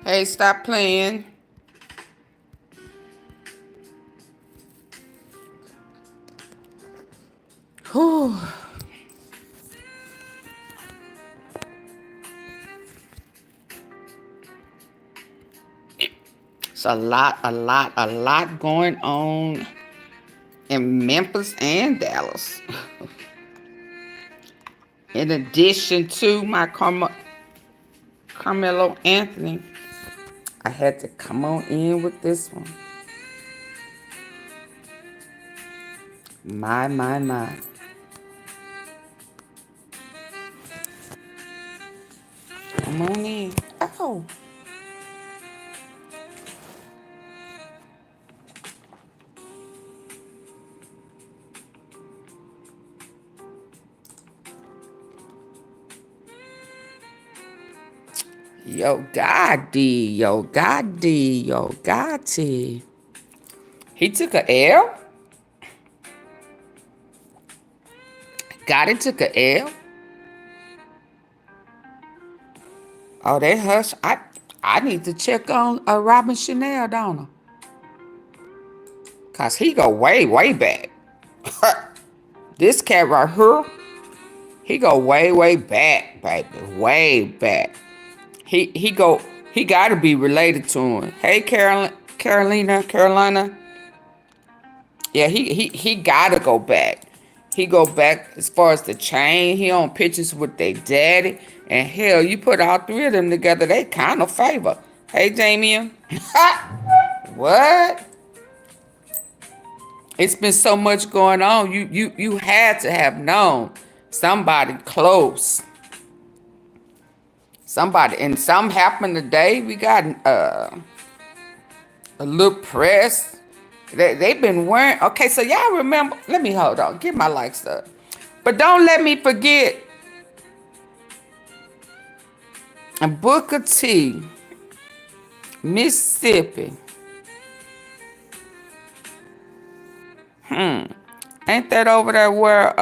Hey, stop playing. Whew. It's a lot going on in Memphis and Dallas. In addition to my Carmelo Anthony, I had to come on in with this one. My. Come on in. Oh. Yogotti. He took a L. Gotti took a L. Oh, they hush. I need to check on Robin Chanel, don't I? Cause he go way back. This cat right here, he go way back, baby. Way back. He gotta be related to him. Hey, Carolina. Yeah, he gotta go back. He go back as far as the chain. He on pictures with their daddy. And hell, you put all three of them together, they kind of favor. Hey, Damien. What? It's been so much going on. You had to have known somebody close. Somebody. And something happened today. We got a little press. They've been wearing. Okay, so y'all remember. Let me hold on. Get my likes up. But don't let me forget. Booker T, Mississippi. Ain't that over there where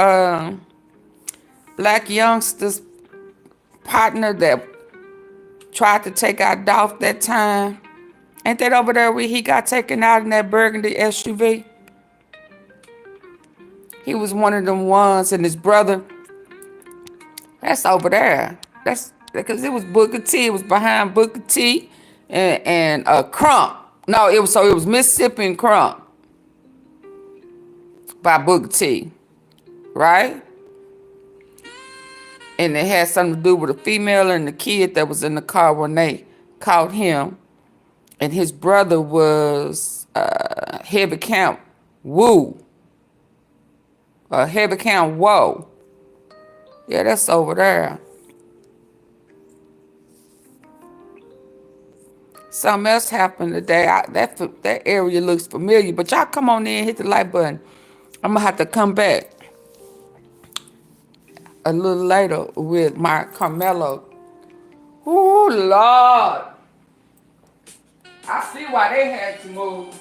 Black Youngsta's partner that tried to take out Dolph that time? Ain't that over there where he got taken out in that burgundy SUV? He was one of them ones, and his brother. That's over there. That's because it was Booker T. It was behind Booker T. and Crump. No, it was Mississippi and Crump by Booker T. Right? And it had something to do with a female and the kid that was in the car when they caught him. And his brother was Heavy Count Woo. Heavy Count Whoa. Yeah, that's over there. Something else happened today. That area looks familiar. But y'all come on in, hit the like button. I'm going to have to come back a little later with my Carmelo. Ooh, Lord. I see why they had to move.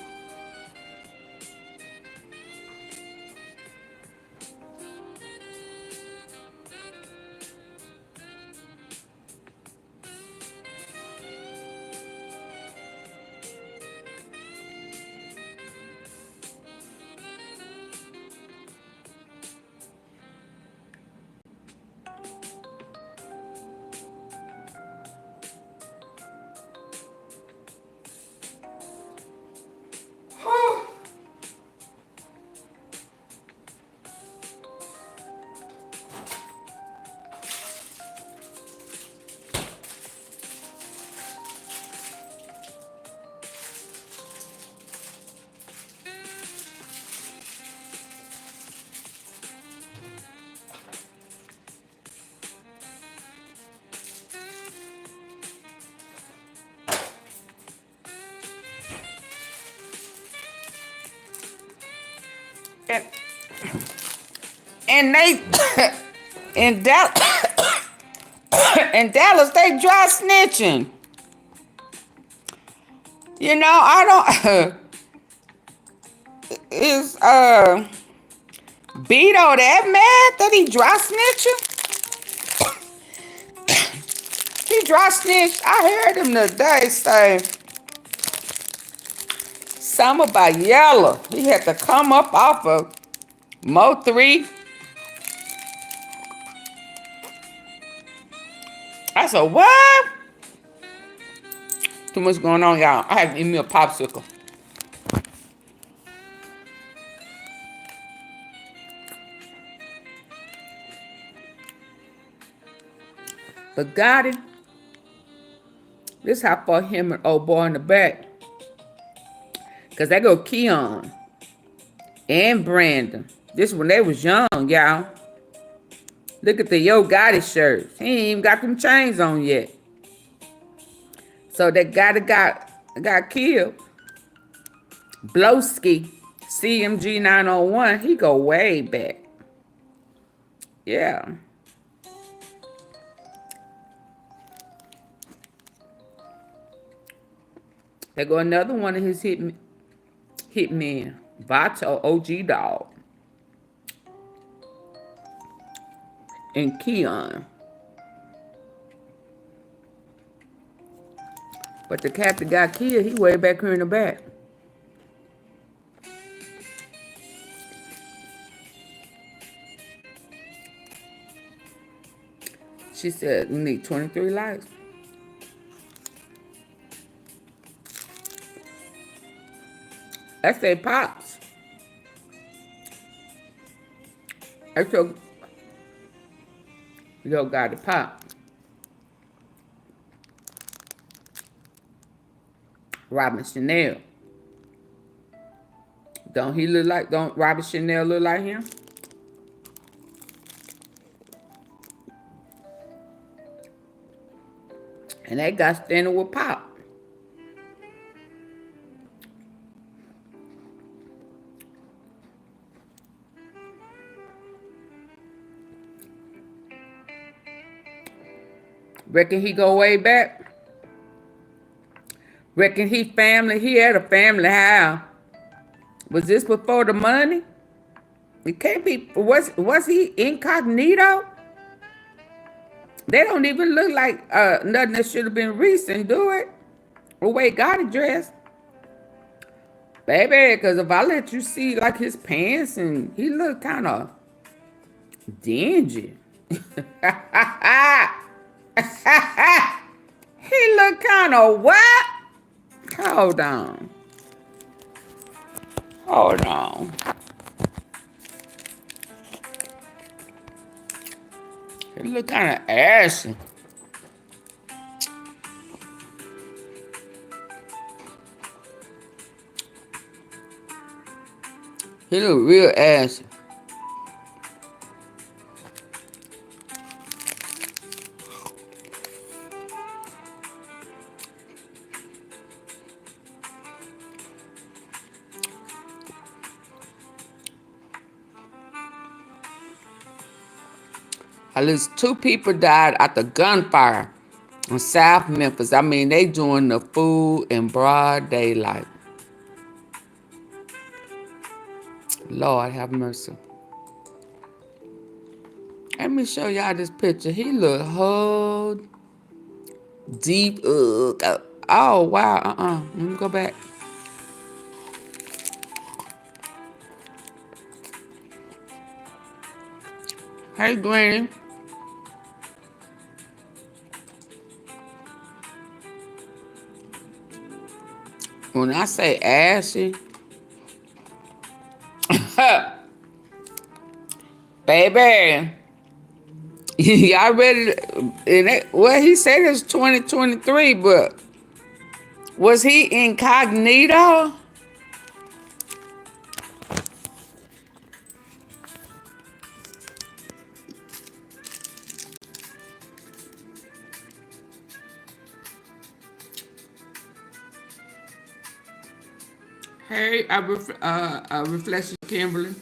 And they in Dallas, they dry snitching. You know, I don't. Is Beto that mad that he dry snitching? He dry snitch? I heard him today say something about Yella. He had to come up off of Mo 3. I said, what? Too much going on, y'all. I had to eat me a popsicle. But got it. This how far him and old boy in the back. Because they go Keon and Brandon. This when they was young, y'all. Look at the YOGOTTI shirts. He ain't even got them chains on yet. So that guy that got killed, Blowski, CMG 901, he go way back. Yeah. There go another one of his hitmen, Vato, OG Dog, and Keon. But the cat that got killed, he way back here in the back. She said, we need 23 likes. That's their pops. That's your YOGOTTI pop. Robin Chanel. Don't Robin Chanel look like him? And that guy standing with Pop. Reckon he go way back? Reckon he had a family how? Was this before the money? It can't be, was he incognito? They don't even look like nothing that should have been recent, do it? The way God is dressed. Baby, because if I let you see like his pants and he look kind of dingy. He look kind of what? Hold on. Hold on. He look kind of ashy. He look real ashy. At least 2 people died after gunfire in South Memphis. I mean, they doing the food in broad daylight. Lord have mercy. Let me show y'all this picture. He look whole deep. Oh, wow. Let me go back. Hey, Granny. When I say ashy, baby, y'all ready? Well, he said it's 2023, but was he incognito? Hey, Reflection Kimberly.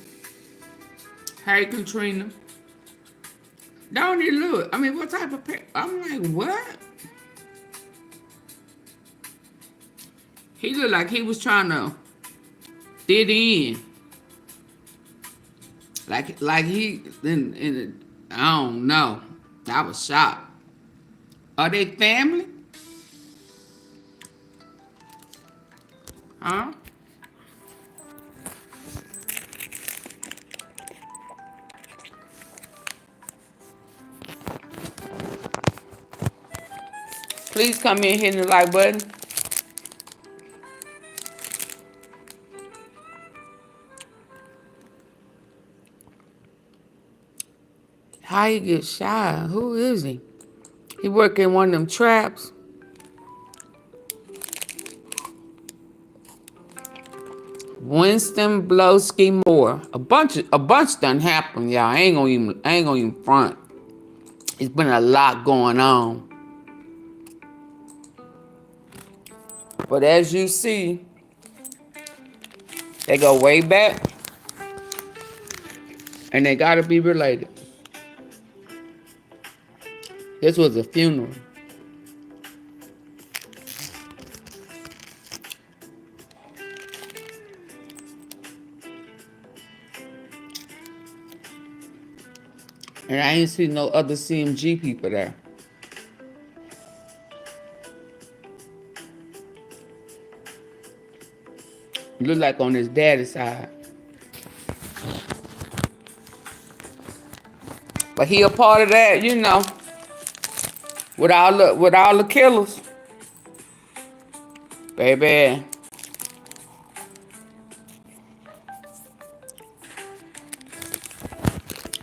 Hey, Katrina. Don't he look? I mean, what type of pet? I'm like, what? He looked like he was trying to fit in. Like he, I don't know. I was shocked. Are they family? Huh? Please come in, hitting the like button. How he get shot? Who is he? He work in one of them traps. Winston Blowski Moore. A bunch done happened, y'all. I ain't gonna even front. It's been a lot going on. But as you see, they go way back. And they gotta be related. This was a funeral. And I ain't seen no other CMG people there. Look like on his daddy's side. But he a part of that, you know. With all the killers. Baby.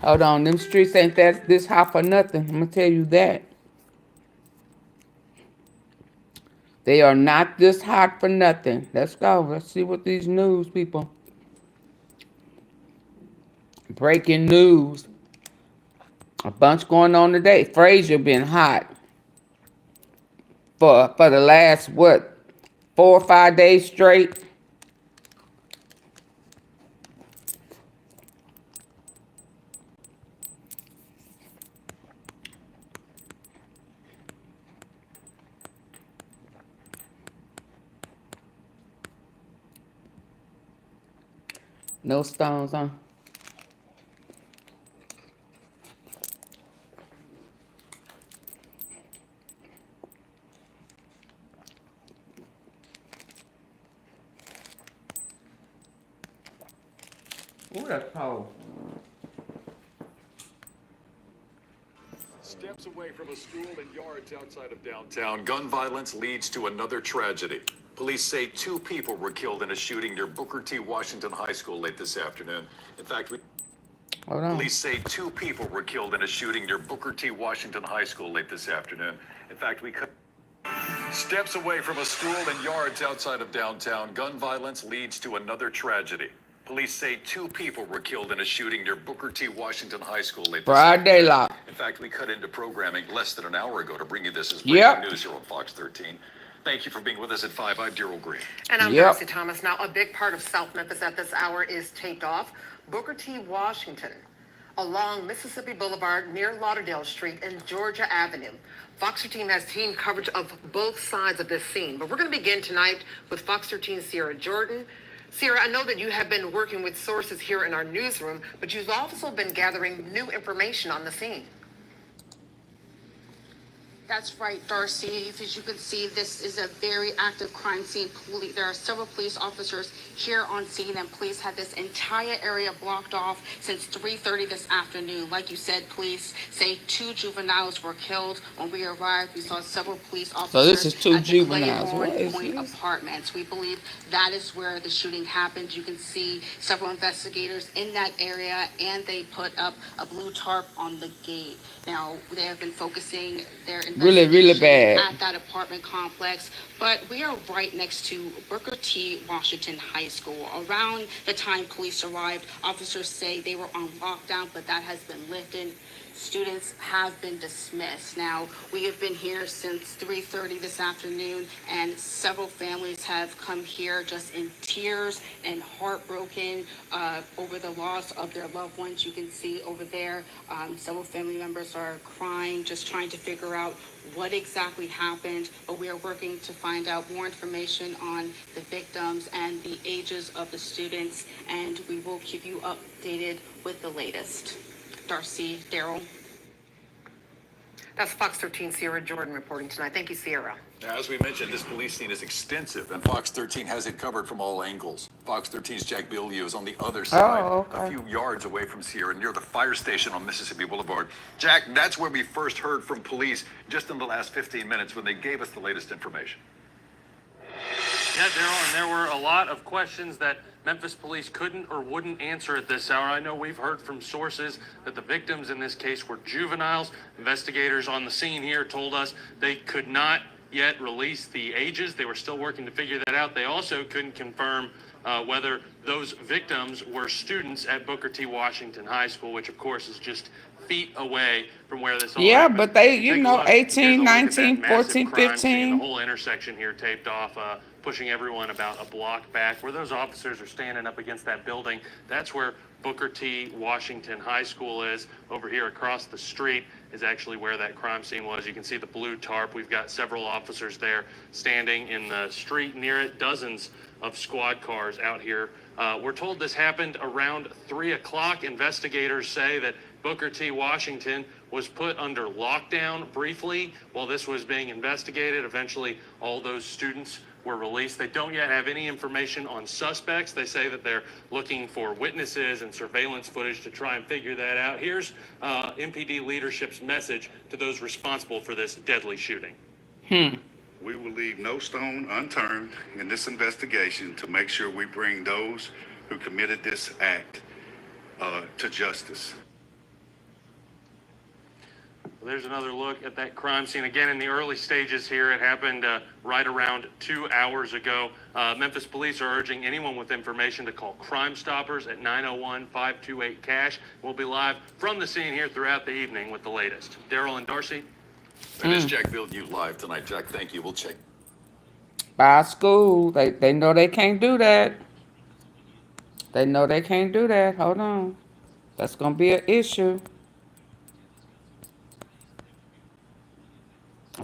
Hold on, them streets ain't this hot for nothing. I'm gonna tell you that. They are not this hot for nothing. Let's go. Let's see what these news people. Breaking news. A bunch going on today. Frazier been hot for the last, what, 4 or 5 days straight. No stones, huh? Ooh, that's cold. Steps away from a school and yards outside of downtown, gun violence leads to another tragedy. Police say 2 people were killed in a shooting near Booker T. Washington High School late this afternoon. In fact, police say 2 people were killed in a shooting near Booker T. Washington High School late this afternoon. In fact, steps away from a school and yards outside of downtown, gun violence leads to another tragedy. Police say 2 people were killed in a shooting near Booker T. Washington High School late this afternoon. In fact, we cut into programming less than an hour ago to bring you this as breaking news here on Fox 13. Thank you for being with us at 5. I'm Daryl Green. And I'm Darcy Thomas. Now, a big part of South Memphis at this hour is taped off. Booker T. Washington along Mississippi Boulevard near Lauderdale Street and Georgia Avenue. Fox 13 has team coverage of both sides of this scene. But we're going to begin tonight with Fox 13's Sierra Jordan. Sierra, I know that you have been working with sources here in our newsroom, but you've also been gathering new information on the scene. That's right, Darcy. As you can see, this is a very active crime scene. There are several police officers here on scene, and police had this entire area blocked off since 3:30 this afternoon. Like you said, police say 2 juveniles were killed. When we arrived, we saw several police officers. So this is 2 at juveniles. the Claiborne Point Apartments. We believe that is where the shooting happened. You can see several investigators in that area, and they put up a blue tarp on the gate. Now, they have been focusing their really bad at that apartment complex, but we are right next to Booker T. Washington High School. Around the time police arrived, officers say they were on lockdown, but that has been lifted. Students have been dismissed. Now, we have been here since 3:30 this afternoon, and several families have come here just in tears and heartbroken over the loss of their loved ones. You can see over there, several family members are crying, just trying to figure out what exactly happened, but we are working to find out more information on the victims and the ages of the students, and we will keep you updated with the latest. Darcy, Daryl. That's Fox 13 Sierra Jordan reporting tonight. Thank you, Sierra. Now, as we mentioned, this police scene is extensive, and Fox 13 has it covered from all angles. Fox 13's Jack Bilyeu is on the other side, Oh, a okay. few yards away from Sierra, near the fire station on Mississippi Boulevard. Jack, that's where we first heard from police just in the last 15 minutes when they gave us the latest information. Yeah, Daryl, and there were a lot of questions that Memphis police couldn't or wouldn't answer at this hour. I know we've heard from sources that the victims in this case were juveniles. Investigators on the scene here told us they could not yet release the ages. They were still working to figure that out. They also couldn't confirm whether those victims were students at Booker T. Washington High School, which of course is just feet away from where this all Yeah, happened. but they, Take you a know, look. Here's a 18, look at that 19, massive 14, crime scene. The 15. whole intersection here taped off, pushing everyone about a block back. Where those officers are standing up against that building, that's where Booker T. Washington High School is. Over here across the street is actually where that crime scene was. You can see the blue tarp. We've got several officers there standing in the street near it. Dozens of squad cars out here. We're told this happened around 3 o'clock. Investigators say that Booker T. Washington was put under lockdown briefly while this was being investigated. Eventually, all those students were released. They don't yet have any information on suspects. They say that they're looking for witnesses and surveillance footage to try and figure that out. Here's MPD leadership's message to those responsible for this deadly shooting. We will leave no stone unturned in this investigation to make sure we bring those who committed this act to justice. There's another look at that crime scene. Again, in the early stages here, it happened right around 2 hours ago. Memphis police are urging anyone with information to call Crime Stoppers at 901-528-CASH. We'll be live from the scene here throughout the evening with the latest. Daryl and Darcy. And it's Jack Bilyeu live tonight. Jack, thank you. We'll check. By school, they know they can't do that. They know they can't do that. Hold on. That's going to be an issue.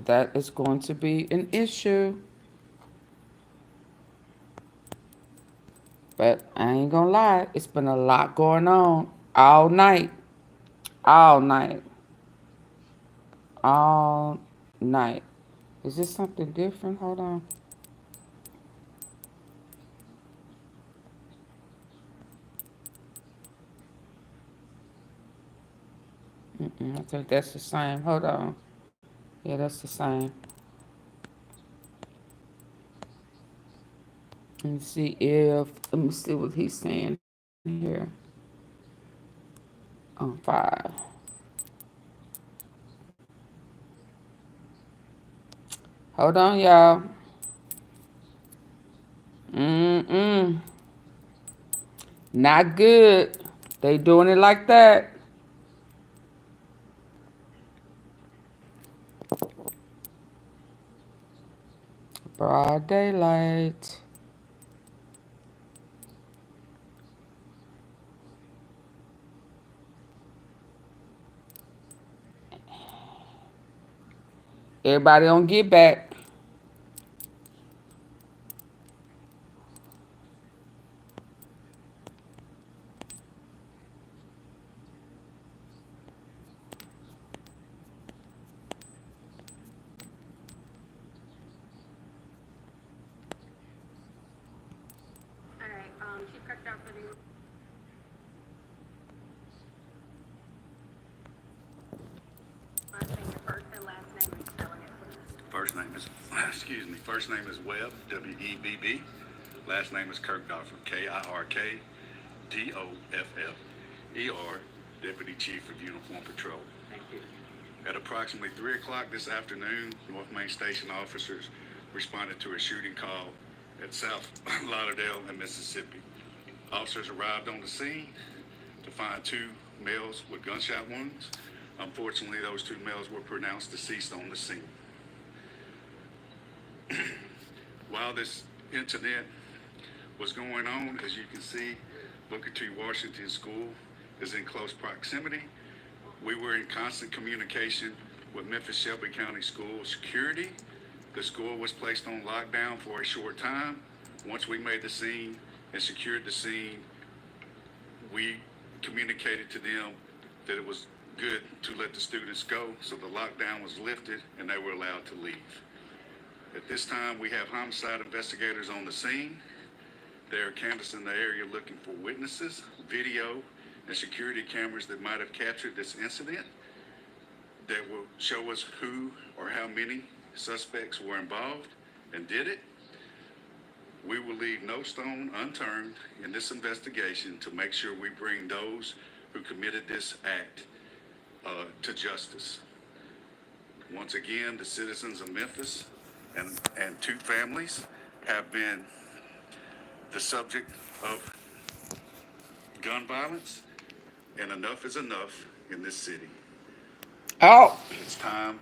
That is going to be an issue. But I ain't gonna lie, it's been a lot going on all night. All night. All night. Is this something different? Hold on. I think that's the same. Hold on. Yeah, that's the same. Let me see what he's saying here. On 5. Hold on, y'all. Not good. They doing it like that. Broad daylight. Everybody on get back. Chief Cartel for the first name is first and last name and spelling it, please. First name is Webb, W-E-B-B. Last name is Kirkdorfer, Kirkdoff, E-R, Deputy Chief of Uniform Patrol. Thank you. At approximately 3 o'clock this afternoon, North Main Station officers responded to a shooting call at South Lauderdale in Mississippi. Officers arrived on the scene to find 2 males with gunshot wounds. Unfortunately, those 2 males were pronounced deceased on the scene. While this incident was going on, as you can see, Booker T. Washington School is in close proximity. We were in constant communication with Memphis Shelby County School security. The school was placed on lockdown for a short time. Once we made the scene and secured the scene, we communicated to them that it was good to let the students go, so the lockdown was lifted and they were allowed to leave. At this time, we have homicide investigators on the scene. There are canvassing in the area looking for witnesses, video, and security cameras that might have captured this incident that will show us who or how many suspects were involved and did it. We will leave no stone unturned in this investigation to make sure we bring those who committed this act to justice. Once again, the citizens of Memphis and two families have been the subject of gun violence, and enough is enough in this city. Oh, It's time.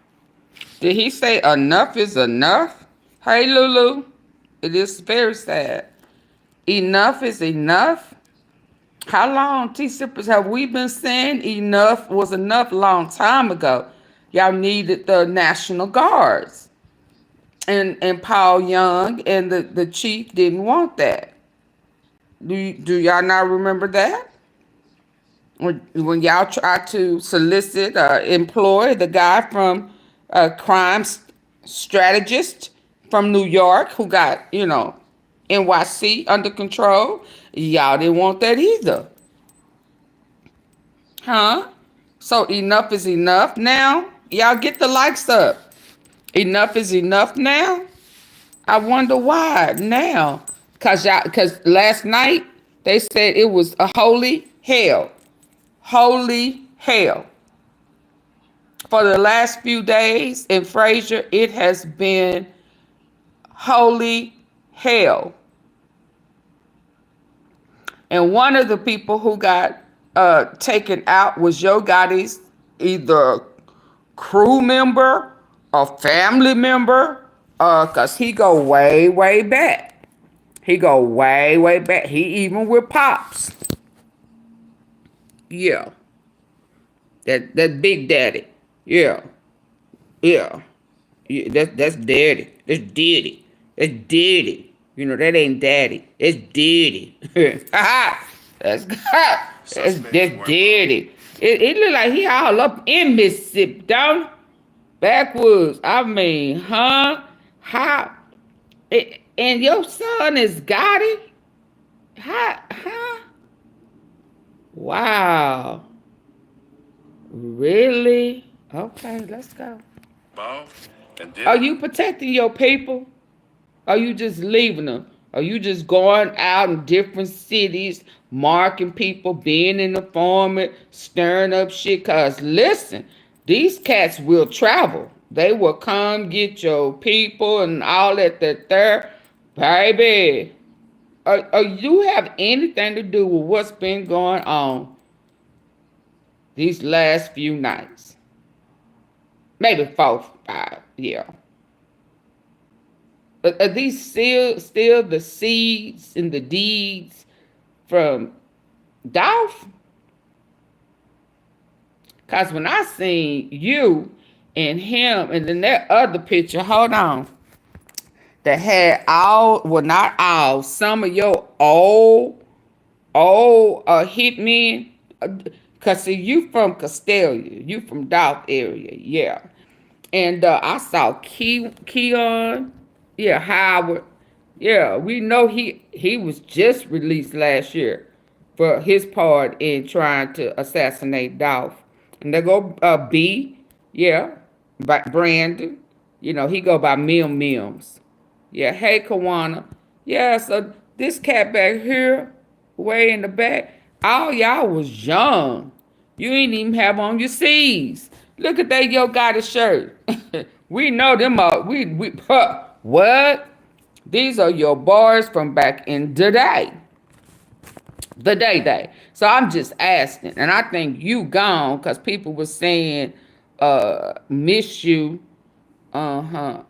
did he say enough is enough? Hey, Lulu, it is very sad. Enough is enough? How long, T-Sippers, have we been saying enough was enough? Long time ago. Y'all needed the National Guards. And Paul Young and the chief didn't want that. Do y'all not remember that? When y'all tried to solicit or employ the guy from crime strategist from New York who got, you know, NYC under control, y'all didn't want that either. Huh? So enough is enough now? Y'all get the likes up. Enough is enough now? I wonder why now. Cause last night they said it was a holy hell. Holy hell. For the last few days in Frazier, it has been holy hell. And one of the people who got taken out was YOGOTTI's either crew member or family member, cause he go way, way back. He go way, way back. He even with Pops. Yeah. That Big Daddy. Yeah. Yeah. Yeah, that's Daddy. That's Diddy. That's Diddy. You know, that ain't Daddy. It's Diddy. That's Diddy. It look like he all up in Mississippi, don't it? Backwoods. I mean, huh? How? And your son is Gotti? Huh? Wow. Really? Okay, let's go. Are you protecting your people? Are you just leaving them? Are you just going out in different cities, marking people, being an informant, stirring up shit? Cause listen, these cats will travel. They will come get your people and all that there. Baby, are you have anything to do with what's been going on these last few nights? Maybe 4, 5, yeah. But are these still the seeds and the deeds from Dolph? Because when I seen you and him and then that other picture, hold on, that had all, well not all, some of your old hitmen, because see, you from Castelia, you from Dolph area, yeah. And I saw Keon, yeah, Howard. Yeah, we know he was just released last year for his part in trying to assassinate Dolph. And they go B, yeah, by Brandon. You know, he go by Mims. Yeah, hey, Kawana. Yeah, so this cat back here, way in the back, all y'all was young. You ain't even have on your C's. Look at that YOGOTTI shirt. We know them all. What? These are your boys from back in the day. The day. So I'm just asking. And I think you gone because people were saying, miss you. Uh-huh.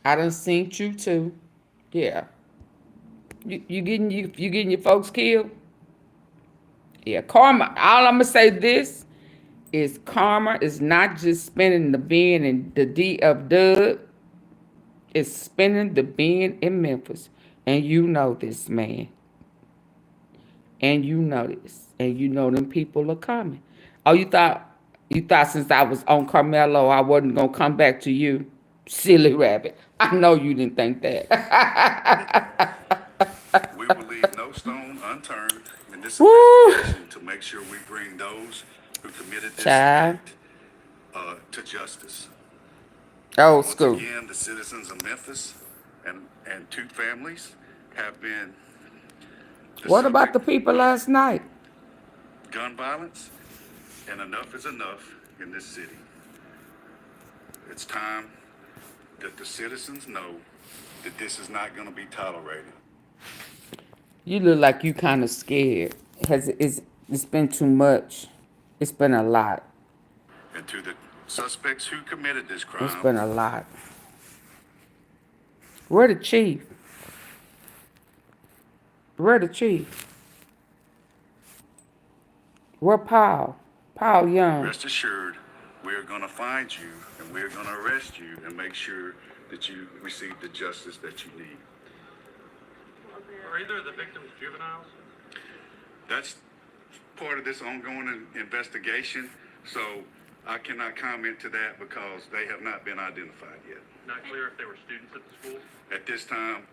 I done seen you too. Yeah. You getting your folks killed? Yeah, karma. All I'm gonna say this is karma is not just spinning the bin and the D of Dub. It's spinning the bin in Memphis. And you know this, man. And you know this. And you know them people are coming. Oh, you thought since I was on Carmelo I wasn't gonna come back to you? Silly rabbit. I know you didn't think that. We will leave no stone unturned in this Woo! investigation to make sure we bring those who committed this Child. act to justice. Old Once school. again, the citizens of Memphis and two families have been the What about the subject people of last night? gun violence, and enough is enough in this city. It's time that the citizens know that this is not going to be tolerated. You look like you kind of scared. It's been too much. It's been a lot. And to the suspects who committed this It's crime, been a lot. Where the chief? Where the chief? Where Paul? Paul Young. rest assured, we are going to find you and we are going to arrest you and make sure that you receive the justice that you need. Are either of the victims juveniles? That's part of this ongoing investigation, so I cannot comment to that because they have not been identified yet. Not clear if they were students at the school? At this time,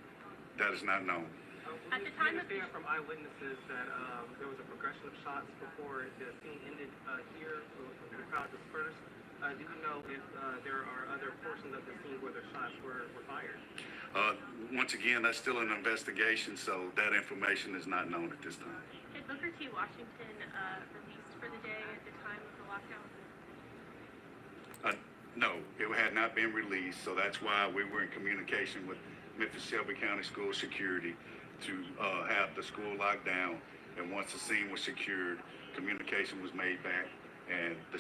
that is not known. At the time of the understand from eyewitnesses that there was a progression of shots before the scene ended here when the crowd dispersed. Do you know if there are other portions of the scene where the shots were fired? Once again, that's still an investigation, so that information is not known at this time. Did Booker T. Washington released for the day at the time of the lockdown? No, it had not been released, so that's why we were in communication with Memphis Shelby County School Security to have the school locked down. And once the scene was secured, communication was made back, and the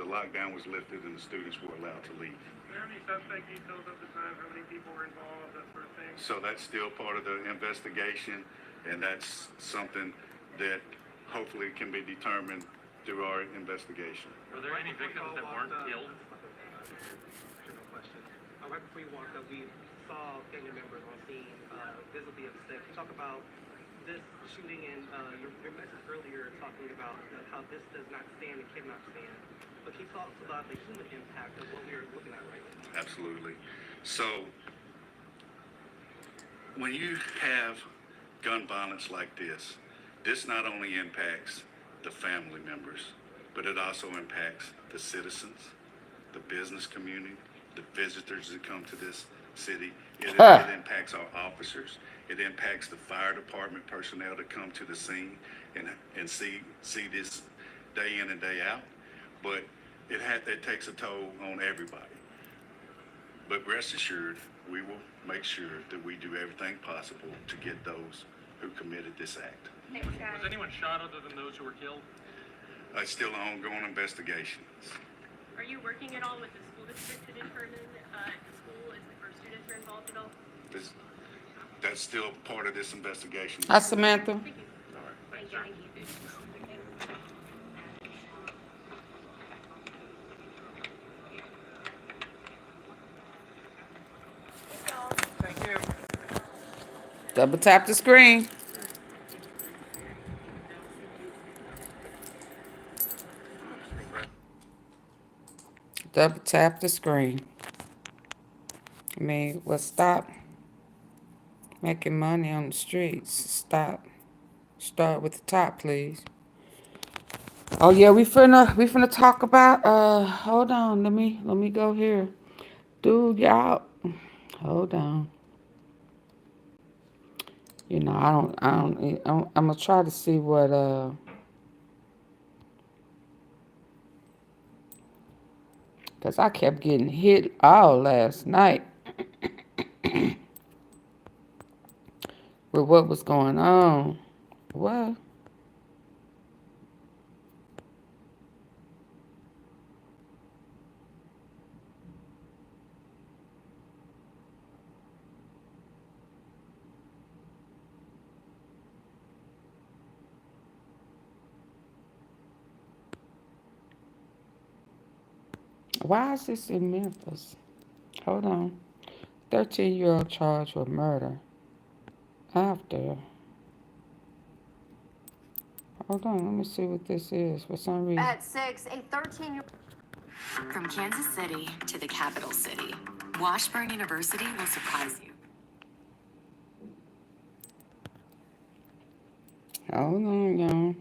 lockdown was lifted, and the students were allowed to leave. Is there any suspect details of the time, how many people were involved, that sort of thing? So that's still part of the investigation, and that's something that hopefully can be determined through our investigation. Were there any victims that weren't killed? Question. Right before you walked up, we saw family members on scene visibly upset. Can you talk about this shooting and your message earlier talking about how this does not stand and cannot stand? But can you talk about the human impact of what we are looking at right now? Absolutely. So when you have gun violence like this not only impacts the family members, but it also impacts the citizens, the business community, the visitors that come to this city. It impacts our officers. It impacts the fire department personnel that come to the scene and see this day in and day out. But it takes a toll on everybody. But rest assured, we will make sure that we do everything possible to get those who committed this act. Thanks, guys. Was anyone shot other than those who were killed? It's still an ongoing investigation. Are you working at all with the school district to determine if the school, if the first students are involved at all? That's still part of this investigation. Hi, Samantha. Thank you. Thank you. Thank you. Double tap the screen. Double tap the screen. I mean, well, stop making money on the streets. Stop. Start with the top, please. Oh yeah, we finna talk about hold on, let me go here. Dude, y'all hold on. You know, I'm gonna try to see what cause I kept getting hit all last night with what was going on. What? Why is this in Memphis? Hold on. 13-year-old charged with murder. after. Hold on, let me see what this is for some reason. At 6, a 13-year-old from Kansas City to the capital city. Washburn University will surprise you. Hold on, y'all.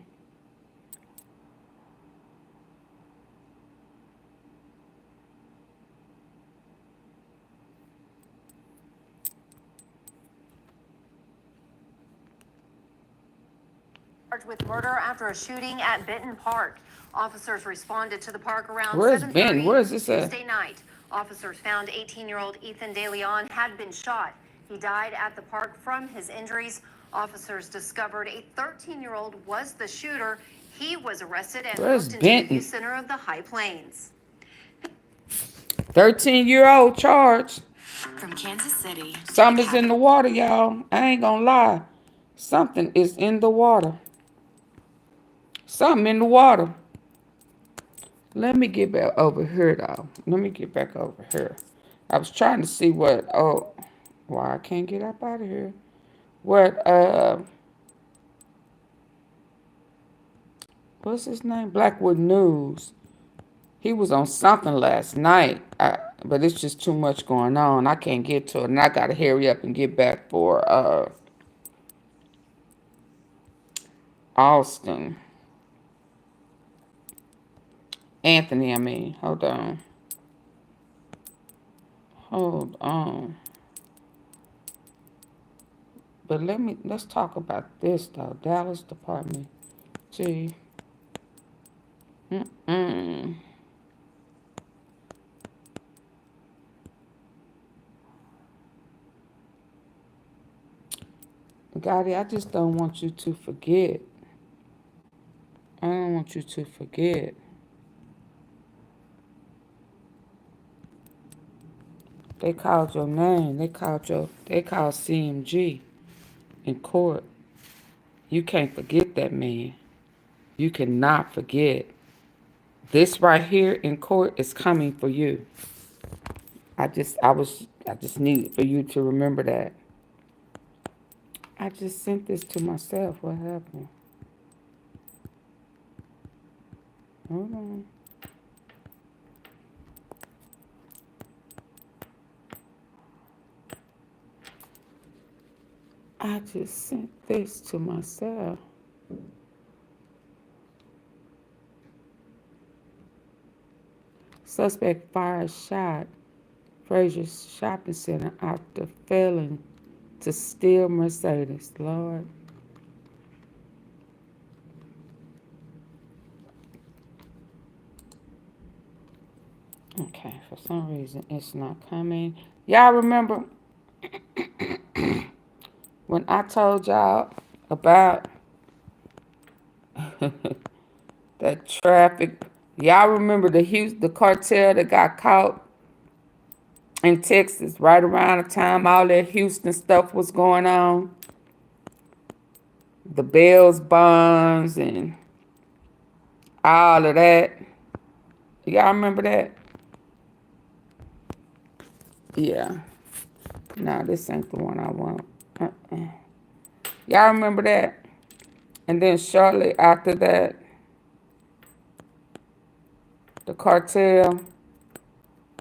Charged with murder after a shooting at Benton Park. Officers responded to the park around Where's 7:30 Benton? Where is this at? Tuesday night. Officers found 18-year-old Ethan DeLeon had been shot. He died at the park from his injuries. Officers discovered a 13-year-old was the shooter. He was arrested and Where's moved into the Benton? youth center of the High Plains. 13-year-old charged. From Kansas City. to the Something's in the capital. water, y'all. I ain't gonna lie. Something is in the water. Something in the water. Let me get back over here, though. Let me get back over here. I was trying to see what, oh, why I can't get up out of here. What, what's his name? Blackwood News. He was on something last night, but it's just too much going on. I can't get to it, and I got to hurry up and get back for, Austin. Anthony, I mean. Hold on. Hold on. But let's talk about this, though. Dallas Department. Gee. Gotti, I just don't want you to forget. I don't want you to forget. They called your name. They called CMG in court. You can't forget that man. You cannot forget. This right here in court is coming for you. I just need for you to remember that. I just sent this to myself. What happened? Hold on. I just sent this to myself. Suspect fired shot Frazier's shopping center after failing to steal Mercedes. Lord. Okay, for some reason it's not coming. Y'all remember when I told y'all about that traffic? Y'all remember the cartel that got caught in Texas right around the time all that Houston stuff was going on? The Bells bonds and all of that. Y'all remember that? Yeah. No, this ain't the one I want. Y'all remember that? And then shortly after that, the cartel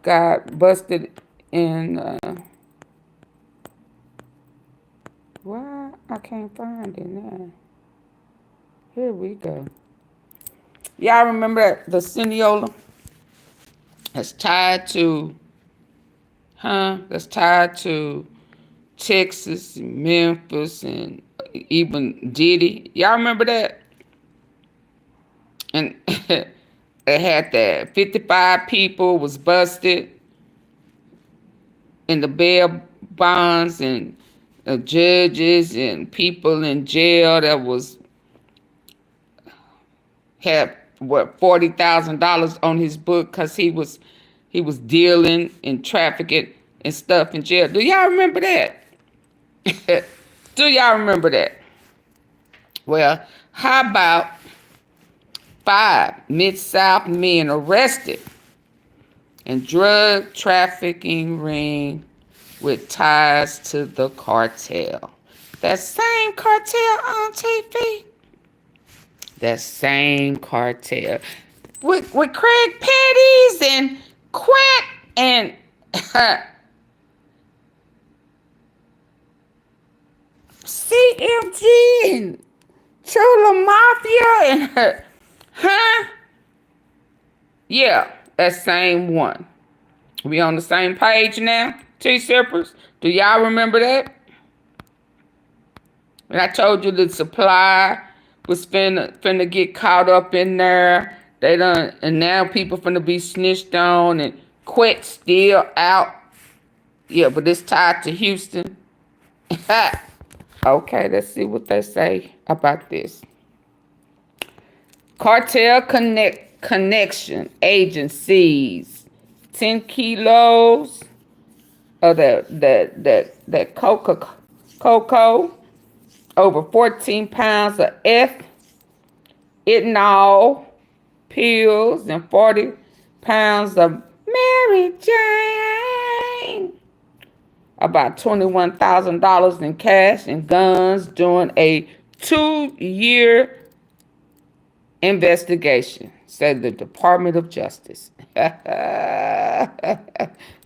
got busted in, why? I can't find it now. Here we go. Y'all remember the Seniola? That's tied to, that's tied to Texas and Memphis and even Diddy. Y'all remember that? And it had that 55 people was busted in the bail bonds and judges and people in jail that had what $40,000 on his book because he was dealing and trafficking and stuff in jail. Do y'all remember that? Do y'all remember that? Well, how about 5 Mid-South men arrested in drug trafficking ring with ties to the cartel? That same cartel on TV. That same cartel. With Craig Petties and Quack and CMG and Chola Mafia and huh? Yeah, that same one. We on the same page now, T-Sippers? Do y'all remember that? And I told you the supply was finna get caught up in there. They done, and now people finna be snitched on, and Quet still out. Yeah, but it's tied to Houston. Okay, let's see what they say about this. Cartel connection agencies. 10 kilos of that cocoa. Over 14 pounds of ethanol pills and 40 pounds of Mary Jane. About $21,000 in cash and guns during a 2-year investigation, said the Department of Justice.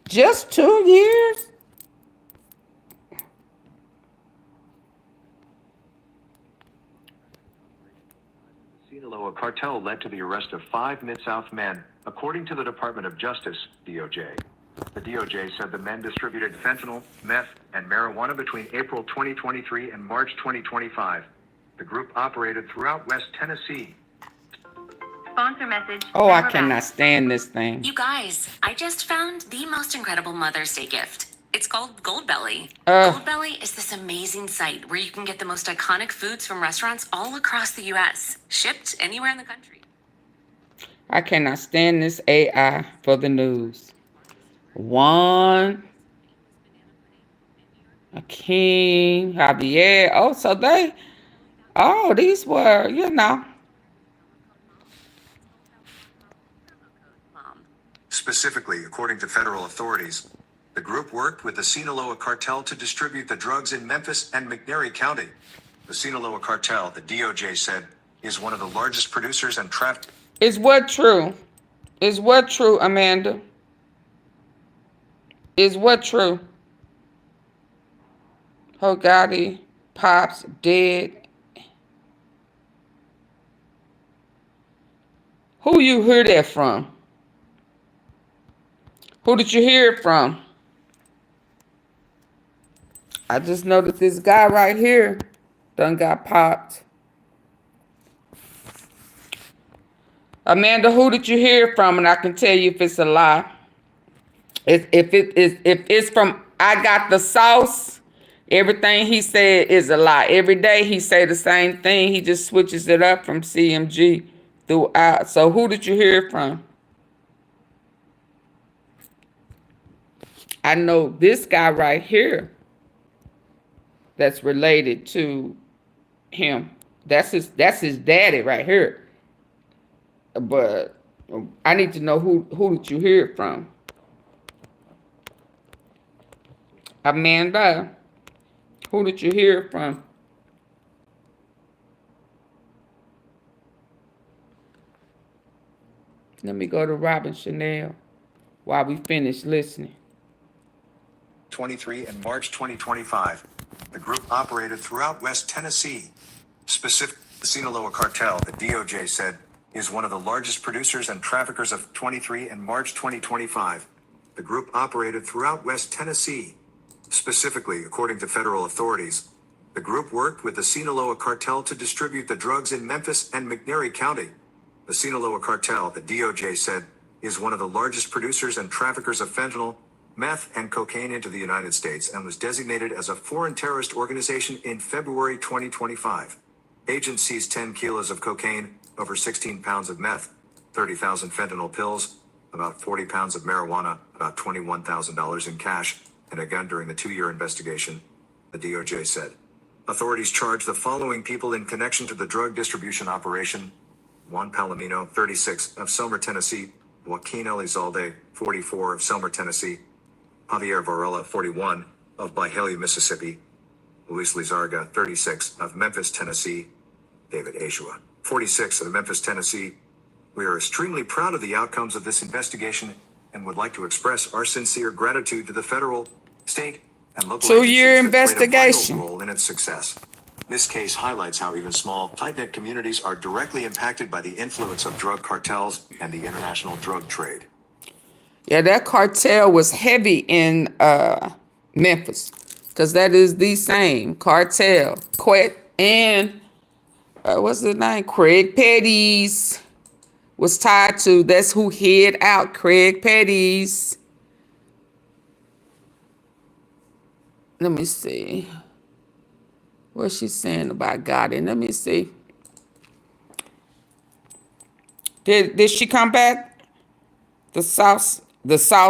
Just 2 years? Sinaloa cartel led to the arrest of 5 Mid-South men, according to the Department of Justice, DOJ. The DOJ said the men distributed fentanyl, meth, and marijuana between April 2023 and March 2025. The group operated throughout West Tennessee. Sponsor message. Oh, I cannot stand this thing. You guys, I just found the most incredible Mother's Day gift. It's called Goldbelly. Uh. Goldbelly is this amazing site where you can get the most iconic foods from restaurants all across the U.S., shipped anywhere in the country. I cannot stand this AI for the news. Juan, Akeem, Javier. Oh, so they, oh, these were, you know. Specifically, according to federal authorities, the group worked with the Sinaloa cartel to distribute the drugs in Memphis and McNairy County. The Sinaloa cartel, the DOJ said, is one of the largest producers and traffickers. Is what true? Is what true, Amanda? Is what true? YOGOTTI, Pops, dead. Who you hear that from? Who did you hear it from? I just noticed this guy right here done got popped. Amanda, who did you hear it from? And I can tell you if it's a lie. If it's from I Got the Sauce, everything he said is a lie. Every day he say the same thing. He just switches it up from CMG throughout. So who did you hear it from? I know this guy right here that's related to him. That's his daddy right here. But I need to know who did you hear it from? Amanda, who did you hear it from? Let me go to Robin Chanel while we finish listening. 23 and March 2025. The group operated throughout West Tennessee. The Sinaloa cartel, the DOJ said, is one of the largest producers and traffickers of 23 and March 2025. The group operated throughout West Tennessee. Specifically, according to federal authorities, the group worked with the Sinaloa cartel to distribute the drugs in Memphis and McNairy County. The Sinaloa cartel, the DOJ said, is one of the largest producers and traffickers of fentanyl, meth, and cocaine into the United States and was designated as a foreign terrorist organization in February 2025. Agents seized 10 kilos of cocaine, over 16 pounds of meth, 30,000 fentanyl pills, about 40 pounds of marijuana, about $21,000 in cash, and a gun during the 2-year investigation, the DOJ said. Authorities charged the following people in connection to the drug distribution operation: Juan Palomino, 36, of Selmer, Tennessee; Joaquin Elizalde, 44, of Selmer, Tennessee; Javier Varela, 41, of Byhalia, Mississippi; Luis Lizarga, 36, of Memphis, Tennessee. David Ashua, 46, of Memphis, Tennessee. We are extremely proud of the outcomes of this investigation and would like to express our sincere gratitude to the federal, state, and local 2-year agencies that played a investigation. vital role in its success. This case highlights how even small, tight-knit communities are directly impacted by the influence of drug cartels and the international drug trade. Yeah, that cartel was heavy in Memphis, because that is the same cartel. Quet and what's his name? Craig Petty's was tied to. That's who hid out Craig Petty's. Let me see. What's she saying about Gotti? Let me see. Did she come back? The South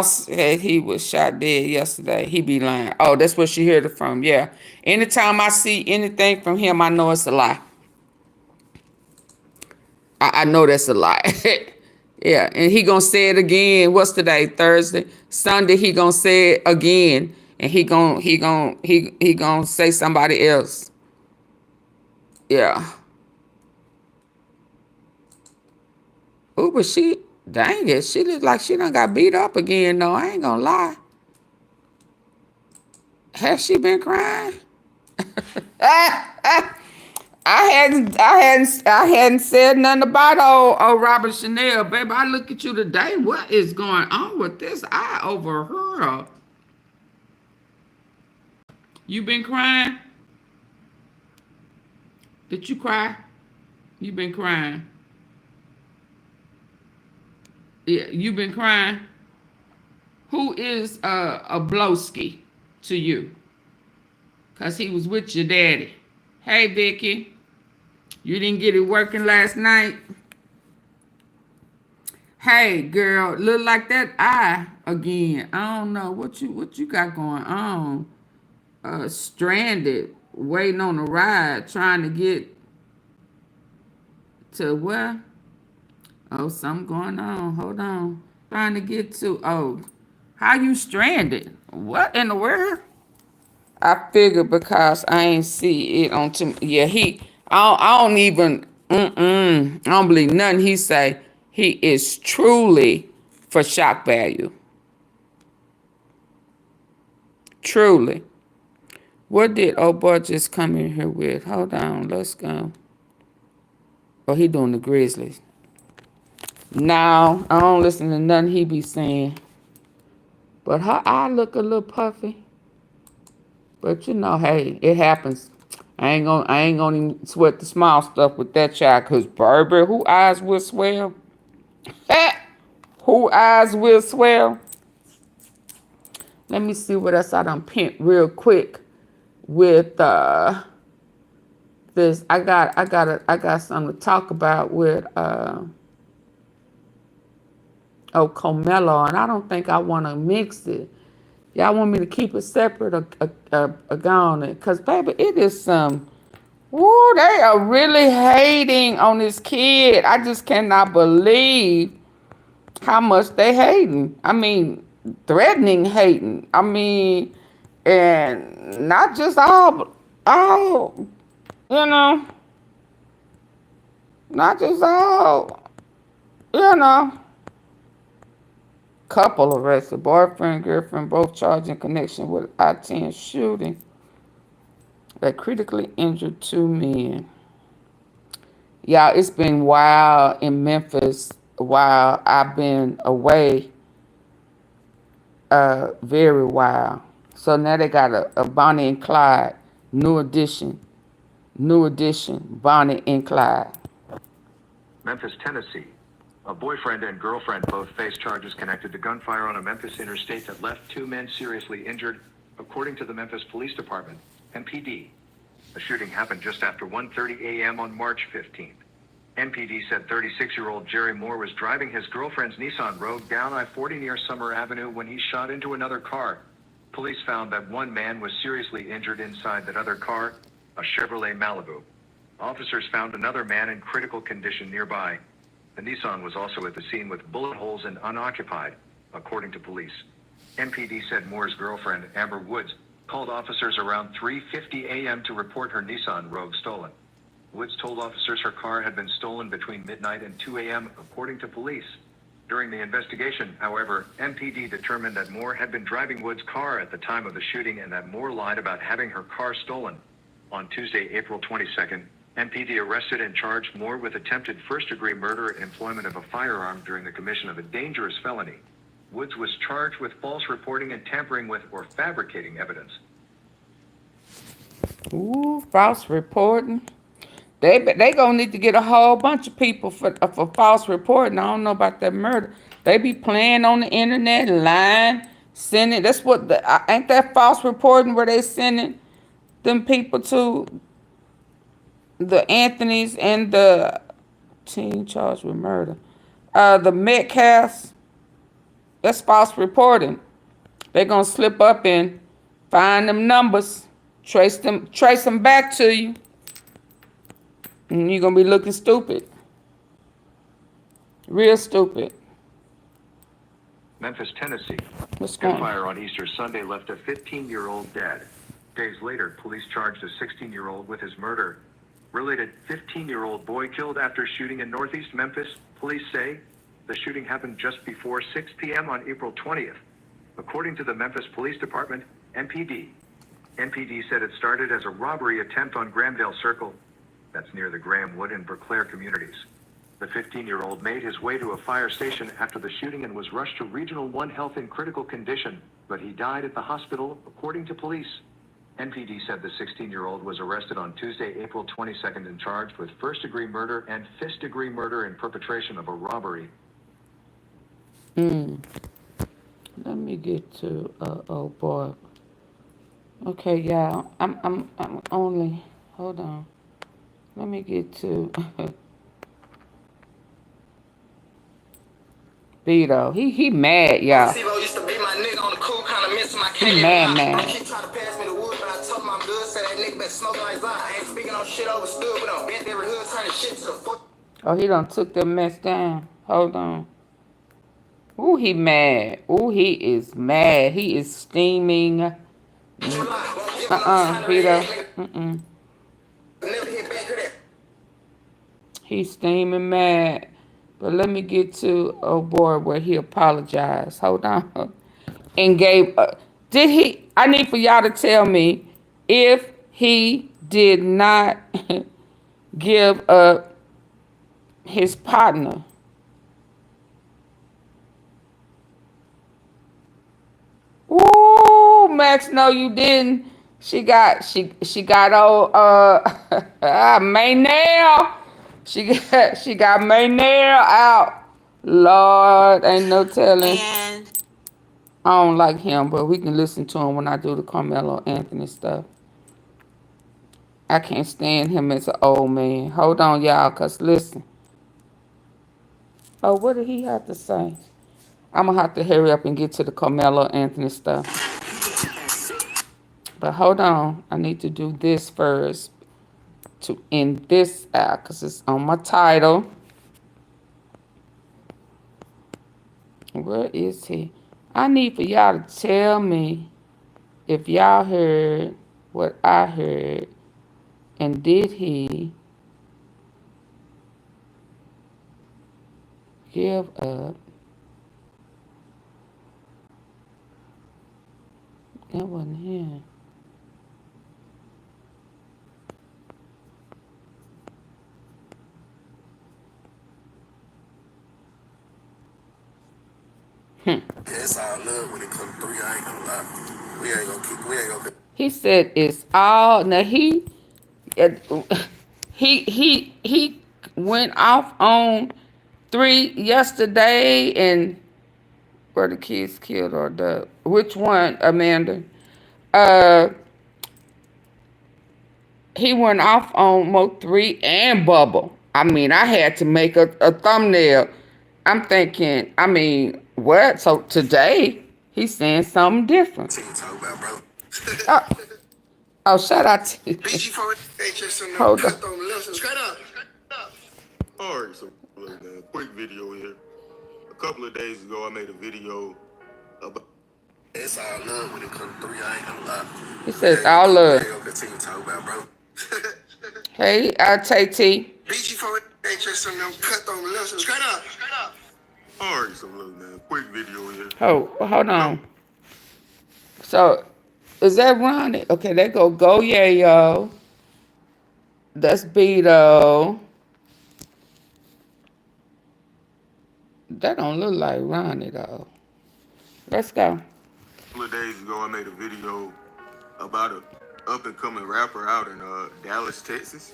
said he was shot dead yesterday. He be lying. Oh, that's where she heard it from. Yeah. Anytime I see anything from him, I know it's a lie. I know that's a lie. Yeah, and he gonna say it again. What's today? Thursday. Sunday he gonna say it again, and he gonna say somebody else. Yeah. Oh, but she, dang it, she look like she done got beat up again, though. I ain't gonna lie. Has she been crying? I hadn't said nothing about old Robert Chanel, baby. I look at you today. What is going on with this? I overheard her. You been crying? Did you cry? You been crying? Yeah, you been crying? Who is a Blowski to you? Because he was with your daddy. Hey, Vicky. You didn't get it working last night? Hey, girl, look like that eye again. I don't know what you got going on. Stranded, waiting on a ride, trying to get to where? Oh, something going on. Hold on. Trying to get to, oh, how you stranded? What in the world? I figured because I ain't see it on, yeah, I don't even, I don't believe nothing he say. He is truly for shock value. Truly. What did old boy just come in here with? Hold on, let's go. Oh, he doing the Grizzlies. No, I don't listen to nothing he be saying. But her eye look a little puffy. But you know, hey, it happens. I ain't gonna even sweat the small stuff with that child, cause baby, who eyes will swell? Who eyes will swell? Let me see what else I done pent real quick with this. I got something to talk about with Comelo, and I don't think I want to mix it. Y'all want me to keep it separate or go on it? Because, baby, it is some, woo, they are really hating on this kid. I just cannot believe how much they hating. I mean, threatening hating. I mean, and not just all, you know, not just all, you know. Couple arrested, boyfriend, girlfriend, both charged in connection with I-10 shooting that critically injured 2 men. Y'all, it's been wild in Memphis while I've been away. Very wild. So now they got a Bonnie and Clyde, new edition, Bonnie and Clyde. Memphis, Tennessee. A boyfriend and girlfriend both face charges connected to gunfire on a Memphis interstate that left 2 men seriously injured, according to the Memphis Police Department, MPD. The shooting happened just after 1:30 a.m. on March 15th. MPD said 36-year-old Jerry Moore was driving his girlfriend's Nissan Rogue down I-40 near Summer Avenue when he shot into another car. Police found that 1 man was seriously injured inside that other car, a Chevrolet Malibu. Officers found another man in critical condition nearby. The Nissan was also at the scene with bullet holes and unoccupied, according to police. MPD said Moore's girlfriend, Amber Woods, called officers around 3:50 a.m. to report her Nissan Rogue stolen. Woods told officers her car had been stolen between midnight and 2 a.m., according to police. During the investigation, however, MPD determined that Moore had been driving Woods' car at the time of the shooting and that Moore lied about having her car stolen. On Tuesday, April 22nd, MPD arrested and charged Moore with attempted first-degree murder and employment of a firearm during the commission of a dangerous felony. Woods was charged with false reporting and tampering with or fabricating evidence. Ooh, false reporting. They gonna need to get a whole bunch of people for false reporting. I don't know about that murder. They be playing on the internet, lying, sending. That's what ain't that false reporting where they sending them people to the Anthony's and the teen charged with murder. The Metcalfs. That's false reporting. They gonna slip up and find them numbers, trace them back to you. And you're going to be looking stupid. Real stupid. Memphis, Tennessee. What's going on? Gunfire on Easter Sunday left a 15-year-old dead. Days later, police charged a 16-year-old with his murder. Related 15-year-old boy killed after shooting in northeast Memphis, police say. The shooting happened just before 6 p.m. on April 20th. According to the Memphis Police Department, MPD said it started as a robbery attempt on Grahamdale Circle. That's near the Grahamwood and Berclair communities. The 15-year-old made his way to a fire station after the shooting and was rushed to Regional 1 Health in critical condition, but he died at the hospital, according to police. NPD said the 16-year-old was arrested on Tuesday, April 22nd and charged with first-degree murder and fifth-degree murder in perpetration of a robbery. Let me get to, oh boy. Okay, y'all, I'm only, hold on. Let me get to Vito. He mad, y'all. He mad. Oh, he done took that mess down. Hold on. Ooh, he mad. Ooh, he is mad. He is steaming. Vito. He's steaming mad. But let me get to, oh boy, where he apologized. Hold on. And gave, did he, I need for y'all to tell me if he did not give up his partner. Ooh, Max, no, you didn't. She got old Maynell. She got Maynell out. Lord, ain't no telling. I don't like him, but we can listen to him when I do the Carmelo Anthony stuff. I can't stand him as an old man. Hold on, y'all, cause listen. Oh, what did he have to say? I'm gonna have to hurry up and get to the Carmelo Anthony stuff. But hold on, I need to do this first to end this out because it's on my title. Where is he? I need for y'all to tell me if y'all heard what I heard, and did he give up? That wasn't him. It's all love when it comes through. I ain't gonna lie. We ain't gonna. He said it's all. Now he went off on 3 yesterday, and were the kids killed or the which one, Amanda? He went off on Mo3 and Bubble. I mean, I had to make a thumbnail. I'm thinking, I mean, what? So today he's saying something different. Oh, shout out to you. Hold on. All right, so quick video here. A couple of days ago, I made a video about. It's all love when it comes to 3, I ain't gonna lie. He says all love. We ain't gonna continue talking about, bro. Hey, AunTeaFee. BG4 ain't just some them cut on the left. Straight up. Alright, so look, man. Quick video here. Oh, hold on. So, is that Ronnie? Okay, there go GOYAYO. That's Beto. That don't look like Ronnie, though. Let's go. A couple of days ago, I made a video about a up-and-coming rapper out in Dallas, Texas.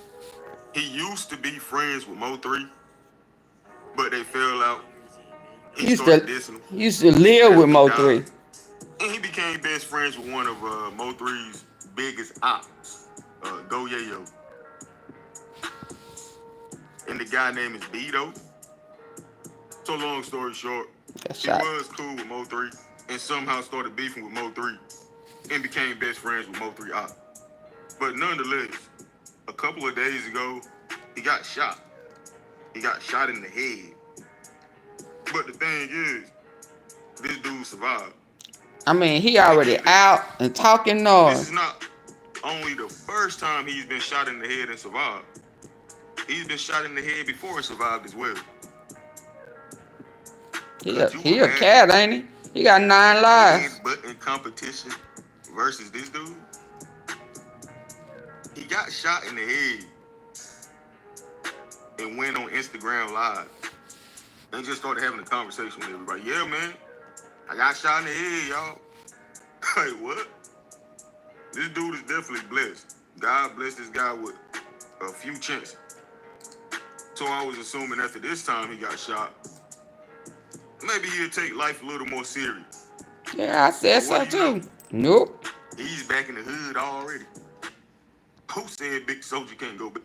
He used to be friends with Mo3, but they fell out. He started dissing him. Used to live with Mo3. And he became best friends with one of Mo3's biggest ops, GOYAYO. And the guy name is Beto. So long story short, he was cool with Mo3 and somehow started beefing with Mo3 and became best friends with Mo3 op. But nonetheless, a couple of days ago, he got shot. He got shot in the head. But the thing is, this dude survived. I mean, he already out and talking noise. This is not only the first time he's been shot in the head and survived. He's been shot in the head before and survived as well. He a cat, ain't he? He got 9 lives. But in competition versus this dude, he got shot in the head and went on Instagram Live and just started having a conversation with everybody. Yeah, man, I got shot in the head, y'all. Like, what? This dude is definitely blessed. God blessed this guy with a few chances. So I was assuming after this time he got shot, maybe he'll take life a little more serious. Yeah, I said so too. Nope. He's back in the hood already. Who said Big Soldier can't go back?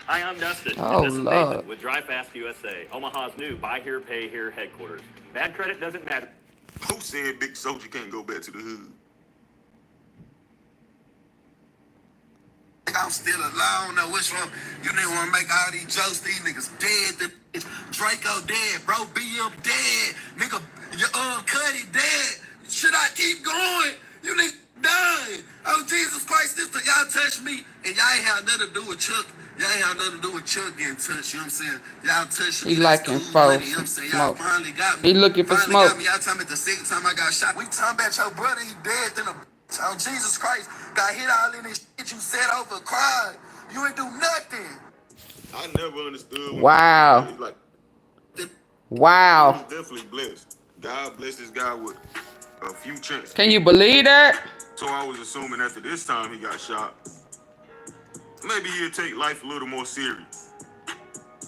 Hi, I'm Dustin. Oh, and this is Lord. Nathan with Drive Fast USA, Omaha's new Buy Here, Pay Here headquarters. Bad credit doesn't matter. Who said Big Soldier can't go back to the hood? I'm still alive. I don't know which one. You niggas wanna make all these jokes. These niggas dead. Draco dead. Bro, BM dead. Nigga, your Cuddy dead. Should I keep going? You niggas dying. Oh, Jesus Christ, this y'all touch me. And y'all ain't have nothing to do with Chuck. Y'all ain't have nothing to do with Chuck getting touched. You know what I'm saying? Y'all touched me. He liking folks. You know what I'm saying? Y'all finally got me. He looking for finally smoke. Got me. Y'all tell me the second time I got shot. We talking about your brother. He dead than a... Oh, Jesus Christ. Got hit all in this shit you said over, cried. You ain't do nothing. I never understood. Wow. Like, wow. He's definitely blessed. God bless this guy with a few chances. Can you believe that? So I was assuming after this time he got shot, maybe he'll take life a little more serious.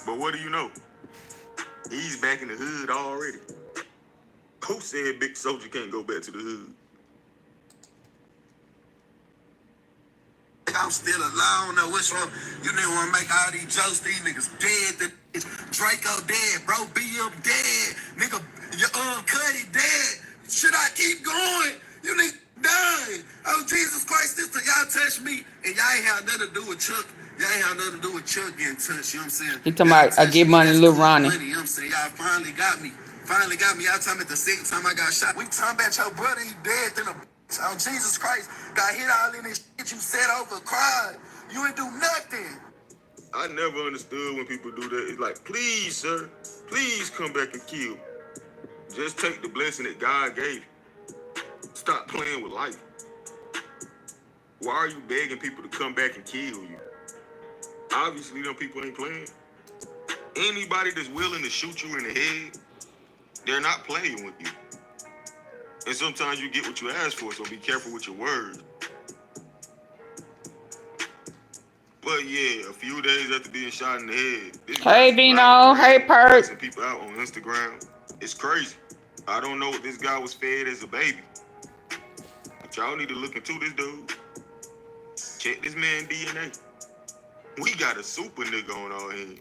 But what do you know? He's back in the hood already. Who said Big Soldier can't go back to the hood? I'm still alive. I don't know which one. You niggas wanna make all these jokes. These niggas dead. Draco dead. Bro, BM dead. Nigga, your Cuddy dead. Should I keep going? You niggas dying. Oh, Jesus Christ, this y'all touch me. And y'all ain't have nothing to do with Chuck. Y'all ain't have nothing to do with Chuck getting touched. You know what I'm saying? He talking about, I give money to Lil Ronnie. You know what I'm saying? Y'all finally got me. Finally got me. Y'all talking about the second time I got shot. We talking about your brother. He dead than a... Oh, Jesus Christ. Got hit all in this shit you said over, cried. You ain't do nothing. I never understood when people do that. It's like, please, sir, please come back and kill. Just take the blessing that God gave you. Stop playing with life. Why are you begging people to come back and kill you? Obviously, them people ain't playing. Anybody that's willing to shoot you in the head, they're not playing with you. And sometimes you get what you ask for, so be careful with your words. But yeah, a few days after being shot in the head. Hey, Vino. Hey, Perk. People out on Instagram. It's crazy. I don't know what this guy was fed as a baby. But y'all need to look into this dude. Check this man DNA. We got a super nigga on our hands.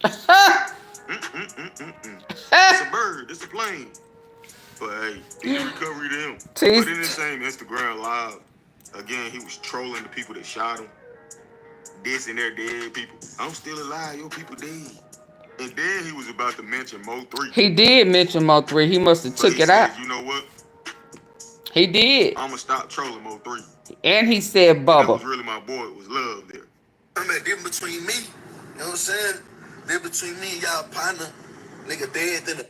It's a bird. It's a plane. But hey, it's recovery to him. But in the same Instagram Live, again, he was trolling the people that shot him. Dissing their dead people. I'm still alive, your people dead. And then he was about to mention Mo3. He did mention Mo3. He must have took it out. You know what? He did. I'ma stop trolling Mo3. And he said That was Bubba. really my boy. It was love there. I'm at difference between me, you know what I'm saying? Difference between me and y'all partner, nigga dead than a.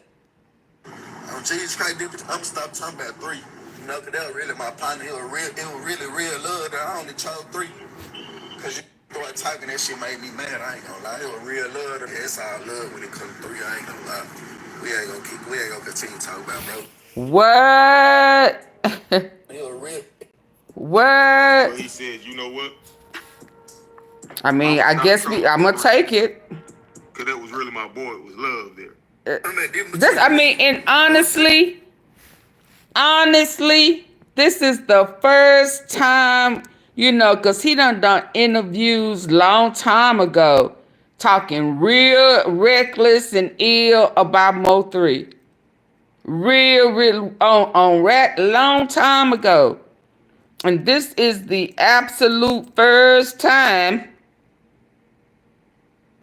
I'm Jesus Christ, difference. I'm stop talking about three. You know, cause that was really my partner. It was really real love that I only chose three. Cause you start talking, that shit made me mad. I ain't gonna lie. It was real love. It's all love when it comes to three. I ain't gonna lie. We ain't gonna continue talking about, bro. What? It was real. What? But he said, you know what? I mean, I guess I'm gonna take it. Cause that was really my boy. It was love there. And honestly, this is the first time, you know, because he done interviews long time ago, talking real reckless and ill about Mo3. Real, long time ago. And this is the absolute first time.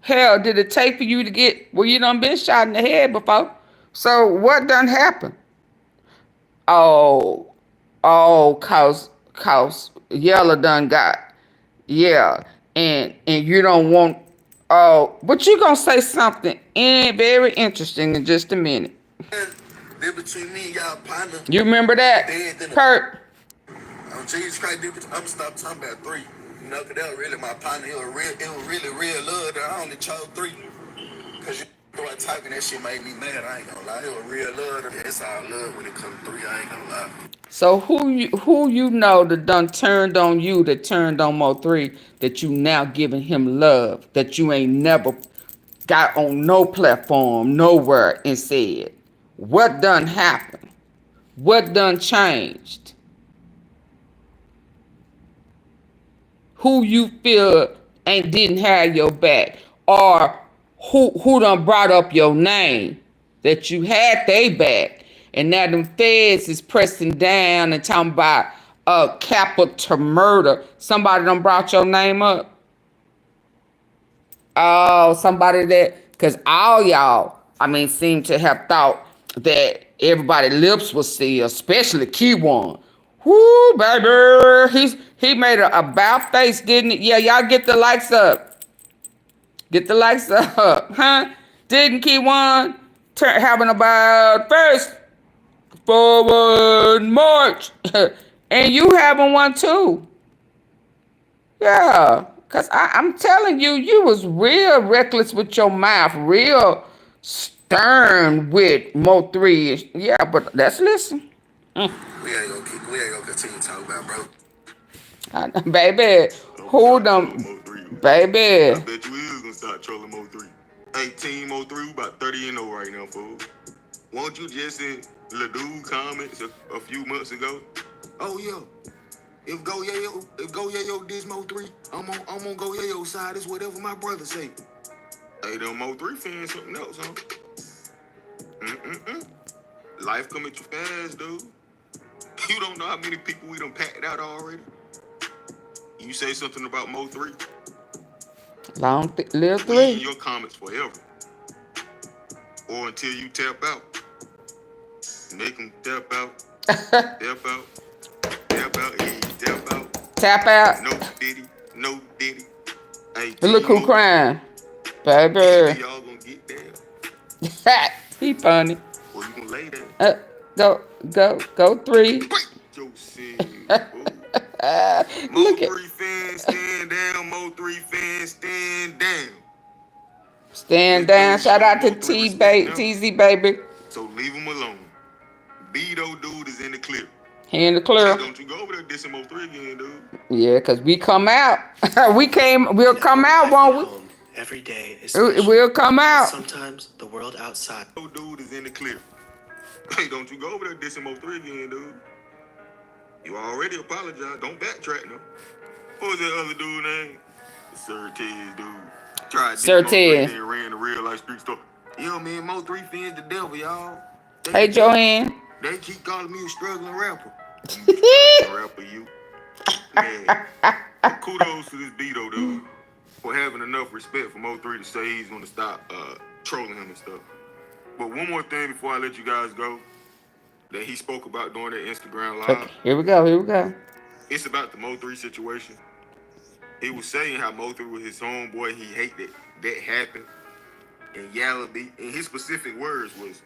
Hell, did it take for you to get, well, you done been shot in the head before. So what done happened? Cause Yella done got, yeah. And you don't want, but you gonna say something very interesting in just a minute. Between me and y'all partner. You remember that, Kurt? I'm Jesus Christ, I'm stop talking about three. You know, cause that was really my partner. It was really real love that I only chose three. Cause you start talking, that shit made me mad. I ain't gonna lie. It was real love. It's all love when it comes to three. I ain't gonna lie. So who you know that done turned on you, that turned on Mo3, that you now giving him love, that you ain't never got on no platform, nowhere, and said, what done happened? What done changed? Who you feel didn't have your back? Or who done brought up your name that you had they back? And now them feds is pressing down and talking about capital murder. Somebody done brought your name up? Oh, somebody that, because all y'all, seem to have thought that everybody's lips was sealed, especially Keyone. Whoo, baby. He made a about face, didn't it? Yeah, y'all get the likes up. Get the likes up, huh? Didn't Keyone having about first forward march? And you having one too. Yeah. Because I'm telling you, you was real reckless with your mouth. Real stern with Mo3. Yeah, but let's listen. We ain't gonna continue talking about, bro. Baby, who them? Baby. I bet you is gonna start trolling Mo3. Hey, Team Mo3, about 30-0 right now, folks. Won't you just in LaDude comments a few months ago? Oh, yeah. If GOYAYO diss Mo3, I'm on GOYAYO side. It's whatever my brother say. Hey, them Mo3 fans something else, huh? Life come at you fast, dude. You don't know how many people we done packed out already. You say something about Mo3, Live we 3. in your comments forever. Or until you tap out. Make them tap out. Tap out. Tap out. Hey, tap out. Tap out. No diddy. Hey, look who crying. Baby. Y'all gonna get there. He funny. Or you gonna lay there. Go 3. Mo3 fans stand down. Mo3 fans stand down. Stand down. Shout out to TZ baby. So leave him alone. Beto dude is in the clear. He in the clear. Hey, don't you go over there dissing Mo3 again, dude. Yeah, because we come out. We'll come out, won't we? Every day is we'll come out. Sometimes the world outside. Dude is in the clear. Hey, don't you go over there dissing Mo3 again, dude. You already apologized. Don't backtrack no. What was that other dude name? Sir Ted, dude. Tried to Ted. They ran the real life street store. Yo, man, Mo3 fans the devil, y'all. Hey, Joanne. They keep calling me a struggling rapper. Struggling rapper, you. Man, kudos to this Beto dude for having enough respect for Mo3 to say he's gonna stop trolling him and stuff. But one more thing before I let you guys go. that he spoke about during that Instagram live. Okay, here we go. Here we go. It's about the Mo3 situation. He was saying how Mo3 was his homeboy. He hated that happened. And Yellabeezy, and his specific words was,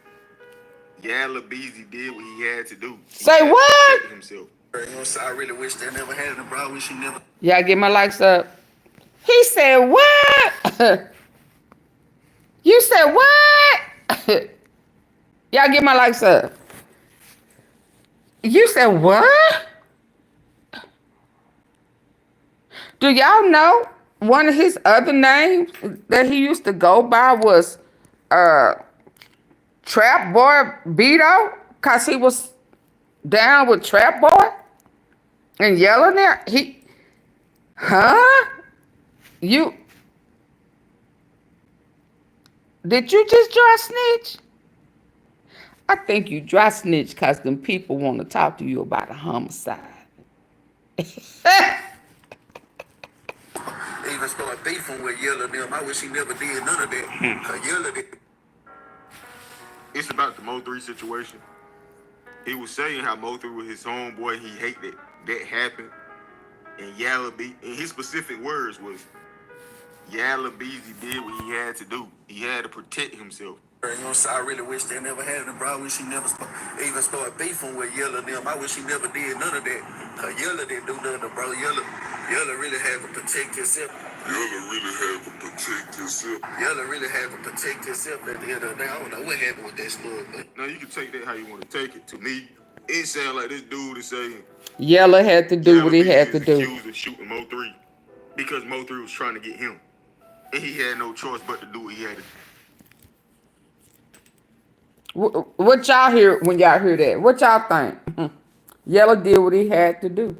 Yellabeezy did what he had to do. Say what? Himself. I really wish they never had it, bro. I wish he never. Y'all get my likes up. He said what? You said what? Y'all get my likes up. You said what? Do y'all know one of his other names that he used to go by was Trap Boy Beto? Cause he was down with Trap Boy and yelling there. Did you just dry snitch? I think you dry snitch because them people want to talk to you about a homicide. Even start beefing with Yella them. I wish he never did none of that. Cause Yella did. It's about the Mo3 situation. He was saying how Mo3 was his homeboy. He hated that happened. And Yellabeezy, and his specific words was, Yellabeezy did what he had to do. He had to protect himself. I really wish they never had it, bro. I wish he never even started beefing with Yella them. I wish he never did none of that. Cause Yella didn't do nothing, bro. Yella really had to protect himself. Yella really had to protect himself. Yella really had to protect himself at the end of the day. I don't know what happened with that story, but now you can take that how you want to take it. To me, it sounds like this dude is saying Yella had to do what he had to do. Accused of shooting Mo3 because Mo3 was trying to get him, and he had no choice but to do what he had to do. What y'all hear when y'all hear that? What y'all think? Yella did what he had to do.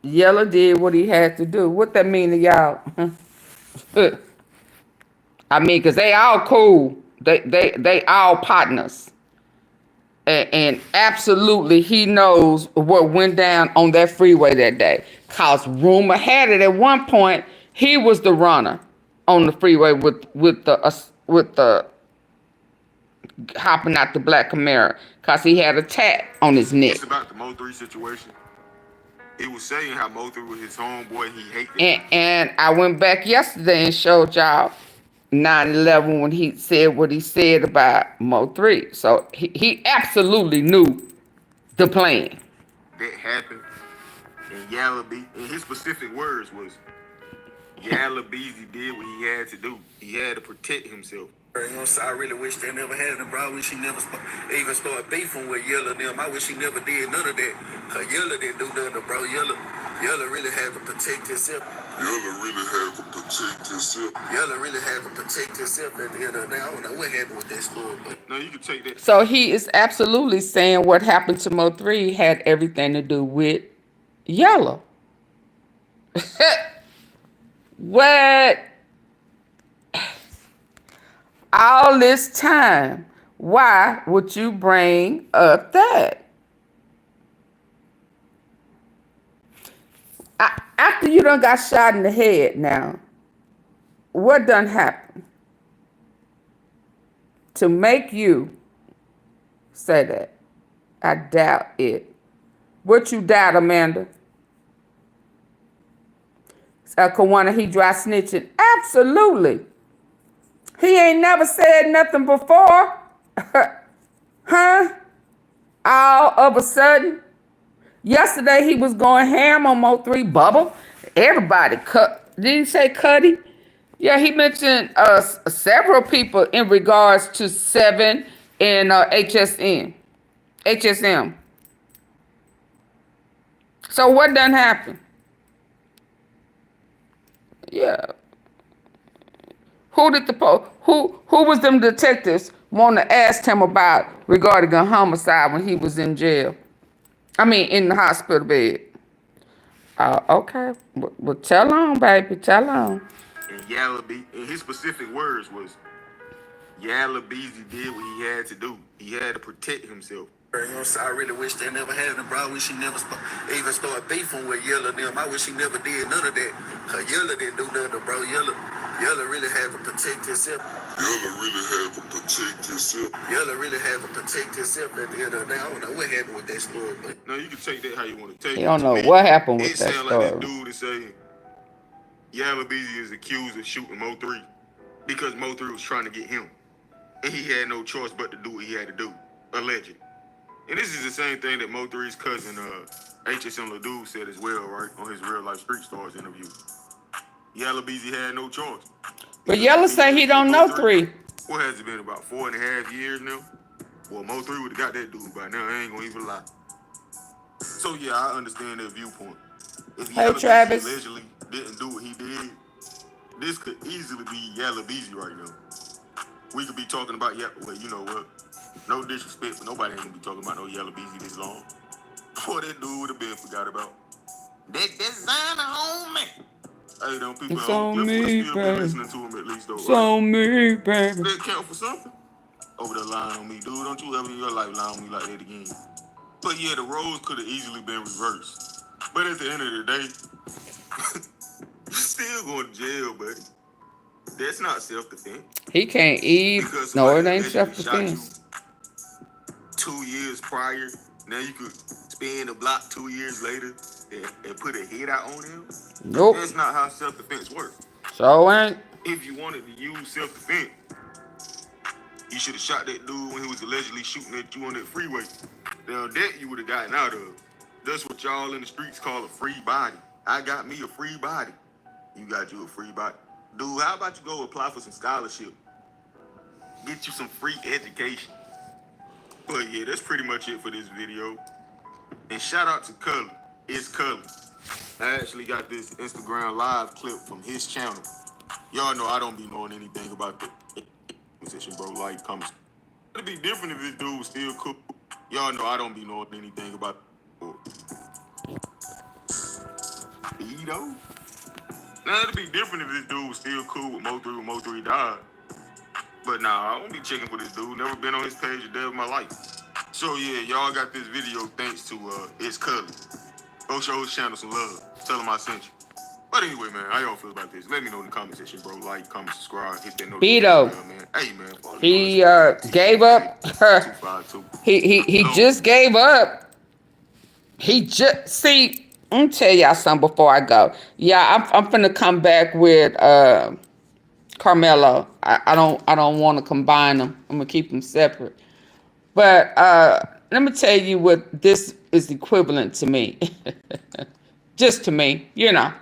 Yella did what he had to do. What that mean to y'all? I mean, cause they all cool. They all partners. And absolutely he knows what went down on that freeway that day. Cause rumor had it at one point he was the runner on the freeway with the hopping out the black Camaro. Cause he had a tat on his neck. It's about the Mo3 situation. He was saying how Mo3 was his homeboy. He hated. And I went back yesterday and showed y'all 9/11 when he said what he said about Mo3. So he absolutely knew the plan. That happened. And Yellabeezy, and his specific words was, Yellabeezy did what he had to do. He had to protect himself. I really wish they never had it, bro. I wish he never even started beefing with Yella them. I wish he never did none of that. Cause Yella didn't do nothing, bro. Yella really had to protect himself. Yella really had to protect himself. Yella really had to protect himself at the end of the day. I don't know what happened with that story, but no, you can take that. So he is absolutely saying what happened to Mo3 had everything to do with Yella. What? All this time, why would you bring up that? After you done got shot in the head now, what done happened to make you say that? I doubt it. What you doubt, Amanda? Kawana, he dry snitching? Absolutely. He ain't never said nothing before. Huh? All of a sudden. Yesterday he was going ham on Mo3 Bubble. Everybody cut. Did he say Cuddy? Yeah, he mentioned several people in regards to 7 and HSM. So what done happened? Yeah. Who was them detectives want to ask him about regarding a homicide when he was in jail? I mean, in the hospital bed. Okay. Well, tell on, baby. Tell on. And Yellabeezy, and his specific words was, Yellabeezy did what he had to do. He had to protect himself. I really wish they never had it, bro. I wish he never even started beefing with Yella them. I wish he never did none of that. Cause Yella didn't do nothing, bro. Yella really had to protect himself. Yella really had to protect himself. Yella really had to protect himself at the end of the day. I don't know what happened with that story, but Now you can take that how you want to take He it. don't To know me, what happened it with that sound like that story. dude is saying Yellabeezy is accused of shooting Mo3 because Mo3 was trying to get him. And he had no choice but to do what he had to do, allegedly. And this is the same thing that Mo3's cousin, HSM Ledoux said as well, right, on his Real Life Street Stars interview. Yellabeezy had no choice. But Yella say he don't know 3. What has it been, about 4.5 years now? Well, Mo3 would have got that dude by now. I ain't gonna even lie. So yeah, I understand that viewpoint. If Hey, Yellabeezy Travis. allegedly didn't do what he did, this could easily be Yellabeezy right now. We could be talking about, well, you know what? No disrespect, but nobody ain't gonna be talking about no Yellabeezy this long. Before that dude would have been forgot about. That designer on me. Hey, them people It's on the on clip would me, have still been baby. listening to him at least, though, It's right? on me, baby. That count for something? Over there lying on me, dude. Don't you ever in your life lie on me like that again. But yeah, the roles could have easily been reversed. But at the end of the day, you still going to jail, buddy. That's not self-defense. He can't eat. Because No, it somebody ain't allegedly shot you self-defense. 2 years prior. Now you could spin the block 2 years later and put a hit out on him. Nope. That's not how self-defense works. So ain't. If you wanted to use self-defense, you should have shot that dude when he was allegedly shooting at you on that freeway. Now that you would have gotten out of. That's what y'all in the streets call a free body. I got me a free body. You got you a free body. Dude, how about you go apply for some scholarship? Get you some free education. But yeah, that's pretty much it for this video. And shout out to Cully. It's Cully. I actually got this Instagram live clip from his channel. Y'all know I don't be knowing anything about the position, bro. Like, comments. It'd be different if this dude was still cool. Y'all know I don't be knowing anything about you know. Now it'd be different if this dude was still cool with Mo3 when Mo3 died. But nah, I won't be checking for this dude. Never been on his page a day of my life. So yeah, y'all got this video thanks to It's Cully. Go show his channel some love. Tell him I sent you. But anyway, man, how y'all feel about this? Let me know in the comment section, bro. Like, comment, subscribe, hit that notification Beto. bell, man. Hey, man. He gave up. 252. He just gave up. He just see. Let me tell y'all something before I go. Yeah, I'm finna come back with Carmelo. I don't want to combine them. I'm gonna keep them separate. But let me tell you what this is equivalent to me. Just to me, you know.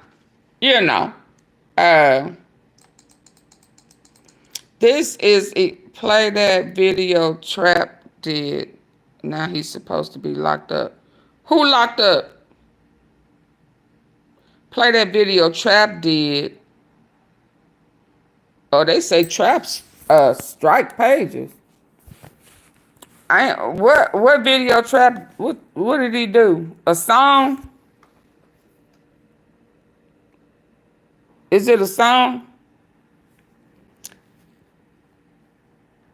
This is play that video Trap did. Now he's supposed to be locked up. Who locked up? Play that video Trap did. Oh, they say Trap's strike pages. What video Trap? What did he do? A song? Is it a song?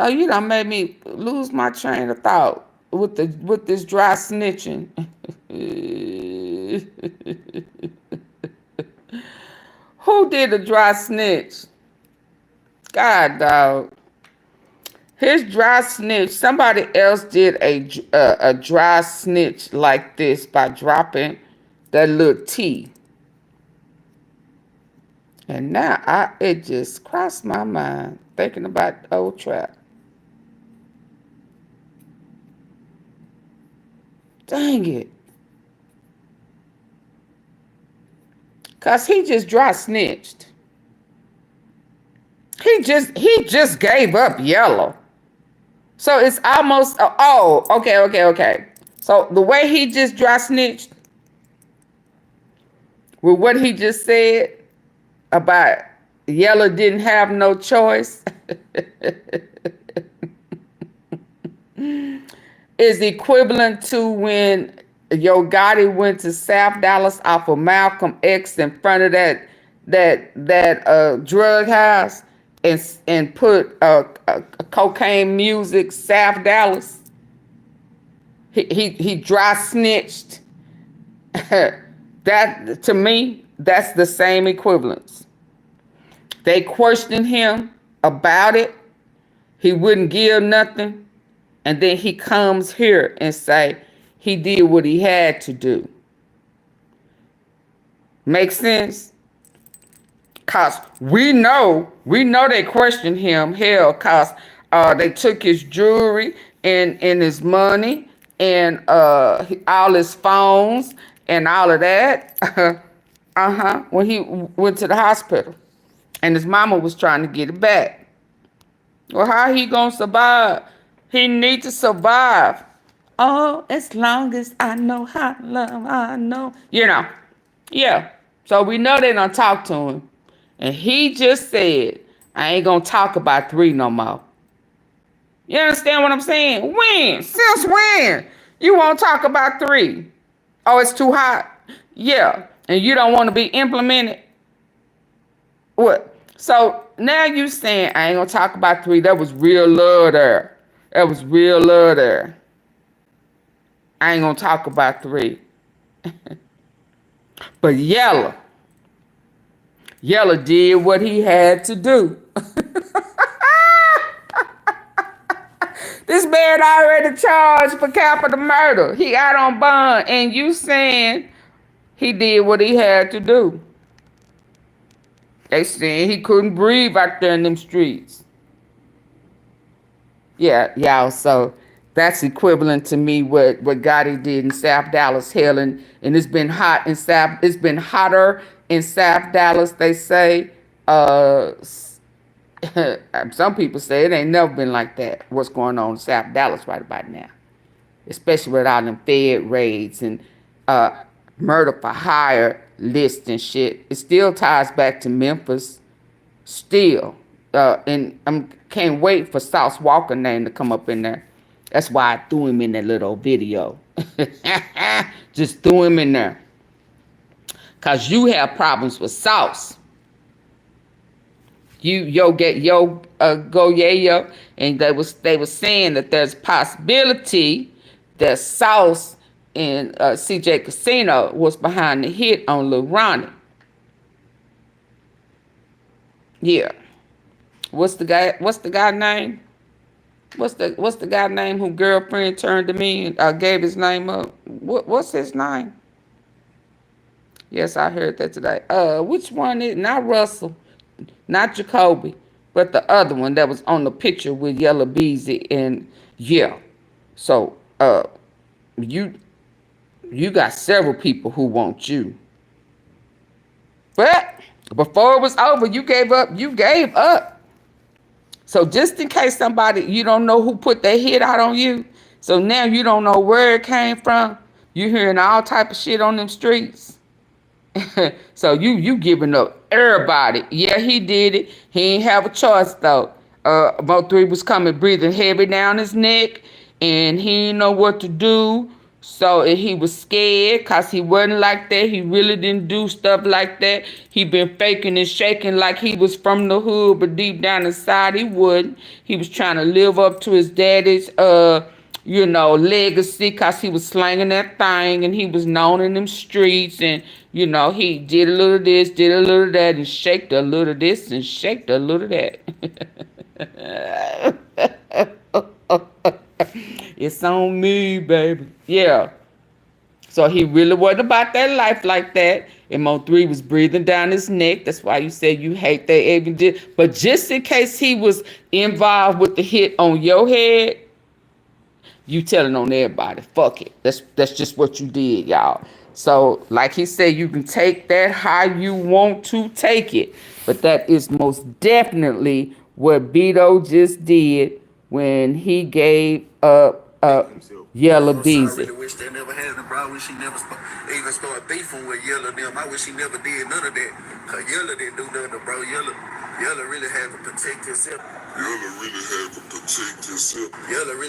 Oh, you done made me lose my train of thought with this dry snitching. Who did the dry snitch? God, dog. His dry snitch. Somebody else did a dry snitch like this by dropping that little T. And now it just crossed my mind thinking about old Trap. Dang it. Cause he just dry snitched. He just gave up Yellow. So it's almost okay. So the way he just dry snitched with what he just said about Yellow didn't have no choice is equivalent to when YOGOTTI went to South Dallas off of Malcolm X in front of that drug house and put a cocaine music South Dallas. He dry snitched. That to me, that's the same equivalence. They questioned him about it. He wouldn't give nothing. And then he comes here and say he did what he had to do. Make sense? Cause we know they questioned him. Hell, cause they took his jewelry and his money and all his phones and all of that. When he went to the hospital, and his mama was trying to get it back. Well, how he gonna survive? He need to survive. Oh, as long as I know how to love, I know. You know, yeah. So we know they don't talk to him. And he just said, I ain't gonna talk about 3 no more. You understand what I'm saying? When? Since when? You won't talk about 3? Oh, it's too hot? Yeah. And you don't want to be implemented? What? So now you saying, I ain't gonna talk about 3. That was real love there. That was real love there. I ain't gonna talk about 3. But Yella did what he had to do. This man already charged for capital murder. He out on bond, and you saying he did what he had to do. They saying he couldn't breathe out there in them streets. Yeah, y'all, so that's equivalent to me what Gotti did in South Dallas. Hell, and it's been hot in South, it's been hotter in South Dallas, they say. Some people say it ain't never been like that. What's going on in South Dallas right about now. Especially with all them Fed raids and murder for hire lists and shit. It still ties back to Memphis. Still. And I can't wait for Sauce Walker name to come up in there. That's why I threw him in that little video. Just threw him in there. Because you have problems with Sauce. GOYAYO, and they were saying that there's possibility that Sauce and CJ Casino was behind the hit on Lil Ronnie. Yeah. What's the guy name? What's the guy name who girlfriend turned to me and gave his name up? What's his name? Yes, I heard that today. Which one is not Russell? Not Jacoby, but the other one that was on the picture with Yellabeezy, and yeah. So you got several people who want you. But before it was over, you gave up. So just in case somebody, you don't know who put that hit out on you, so now you don't know where it came from. You hearing all type of shit on them streets. So you giving up everybody. Yeah, he did it. He ain't have a choice though. Mo3 was coming breathing heavy down his neck, and he didn't know what to do. So he was scared because he wasn't like that. He really didn't do stuff like that. He been faking and shaking like he was from the hood, but deep down inside he wouldn't. He was trying to live up to his daddy's legacy, because he was slanging that thing and he was known in them streets, and he did a little of this, did a little of that, and shaked a little of this and shaked a little of that. It's on me, baby. Yeah. So he really wasn't about that life like that. And Mo3 was breathing down his neck. That's why you said you hate that even did. But just in case he was involved with the hit on your head, you telling on everybody. Fuck it. That's just what you did, y'all. So, like he said, you can take that how you want to take it. But that is most definitely what Beto just did when he gave up Yellabeezy. I really wish they never had him, bro. I wish he never even started beefing with Yella and them. I wish he never did none of that. Cause Yella didn't do nothing, bro. Yella really had to protect himself. Yella really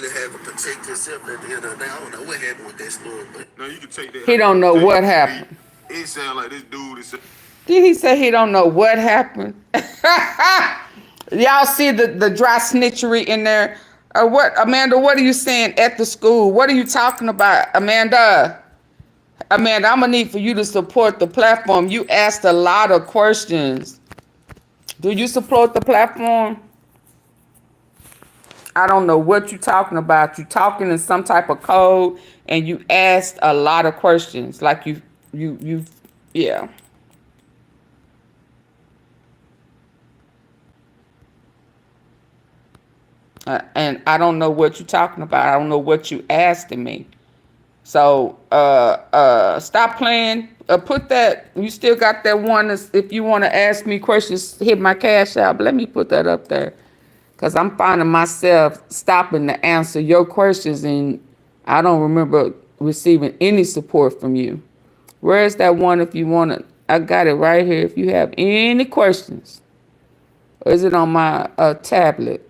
had to protect himself at the end of the day. I don't know what happened with that story, but No, you can take that. He don't know what happened. It sound like this dude is. Did he say he don't know what happened? Y'all see the dry snitchery in there? What, Amanda, what are you saying at the school? What are you talking about, Amanda? Amanda, I'm going to need for you to support the platform. You asked a lot of questions. Do you support the platform? I don't know what you're talking about. You're talking in some type of code, and you asked a lot of questions. Like yeah. And I don't know what you're talking about. I don't know what you asking me. So stop playing. Put that. You still got that one. If you want to ask me questions, hit my cash out. Let me put that up there, cause I'm finding myself stopping to answer your questions, and I don't remember receiving any support from you. Where's that one? If you want to, I got it right here. If you have any questions, or is it on my tablet?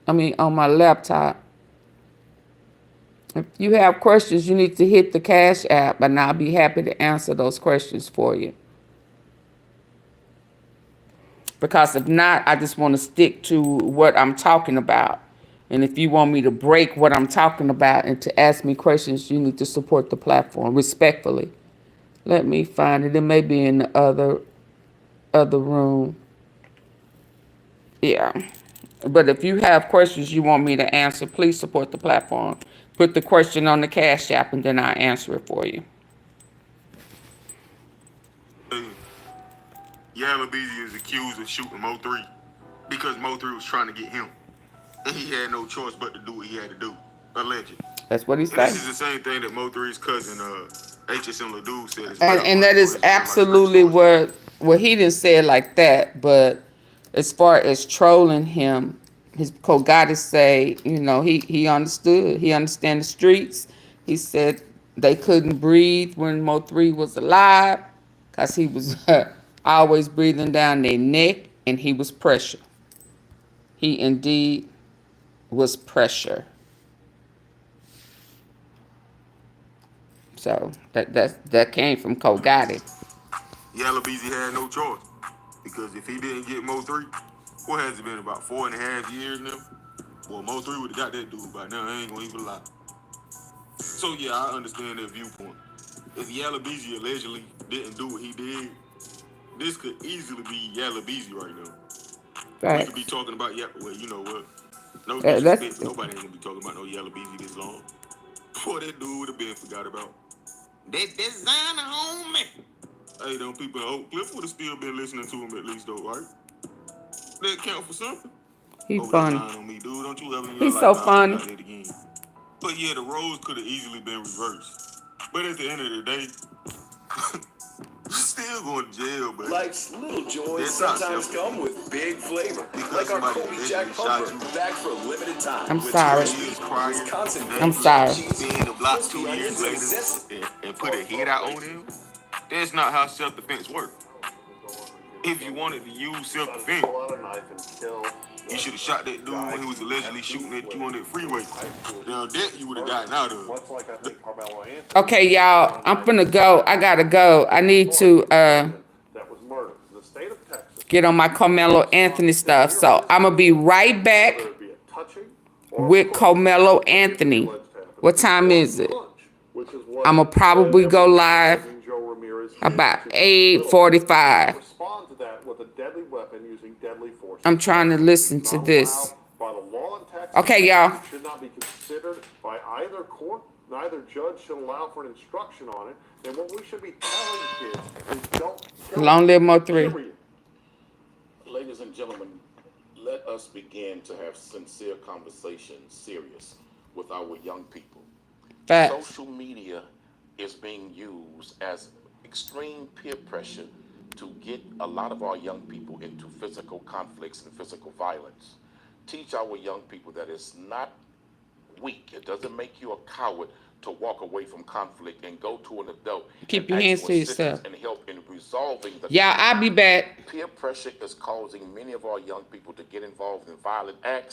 I mean, on my laptop. If you have questions, you need to hit the Cash App, and I'll be happy to answer those questions for you. Because if not, I just want to stick to what I'm talking about. And if you want me to break what I'm talking about and to ask me questions, you need to support the platform respectfully. Let me find it. It may be in the other room. Yeah. But if you have questions you want me to answer, please support the platform. Put the question on the Cash App, and then I'll answer it for you. Yellabeezy is accused of shooting Mo3 because Mo3 was trying to get him. And he had no choice but to do what he had to do. Alleged. That's what he said. This is the same thing that Mo3's cousin, HSM Ledoux said as And that is absolutely what he didn't say it like that, but as far as trolling him, his co-goddess say, you know, he understood. He understand the streets. He said they couldn't breathe when Mo3 was alive because he was always breathing down their neck, and he was pressure. He indeed was pressure. So that came from Kogati. Yellabeezy had no choice because if he didn't get Mo3, what has it been, about 4.5 years now? Well, Mo3 would have got that dude by now. I ain't gonna even lie. So yeah, I understand that viewpoint. If Yellabeezy allegedly didn't do what he did, this could easily be Yellabeezy right now. Right. We could be talking about well, you know what? No disrespect, but nobody ain't gonna be talking about no Yellabeezy this long. Boy, that dude would have been forgot about. That designer homie. Hey, them people in Oak Cliff would have still been listening to him at least though, right? That count for something. He's funny. On me, dude. Don't you ever He's so funny. That again. But yeah, the roles could have easily been reversed. But at the end of the day, you're still going to jail, but life's little joys sometimes come with big flavor. Like our Kobe Jack Pumper, back for a limited time. I'm sorry. I'm sorry. Being the block 2 years later and put a hit out on him, that's not how self-defense works. If you wanted to use self-defense, you should have shot that dude when he was allegedly shooting at you on that freeway. Now that you would have gotten out of. Okay, y'all, I'm finna go. I gotta go. I need to get on my Carmelo Anthony stuff. So I'm gonna be right back with Carmelo Anthony. What time is it? I'm gonna probably go live about 8:45. I'm trying to listen to this. Okay, y'all. Should not be considered by either court. Neither judge should allow for an instruction on it. And what we should be telling kids is don't. Long live Mo3. Ladies and gentlemen, let us begin to have sincere conversations, serious, with our young people. Facts. Social media is being used as extreme peer pressure to get a lot of our young people into physical conflicts and physical violence. Teach our young people that it's not weak. It doesn't make you a coward to walk away from conflict and go to an adult. Keep your hands to yourself. And help in resolving the Yeah, I'll be back. Peer pressure is causing many of our young people to get involved in violent acts.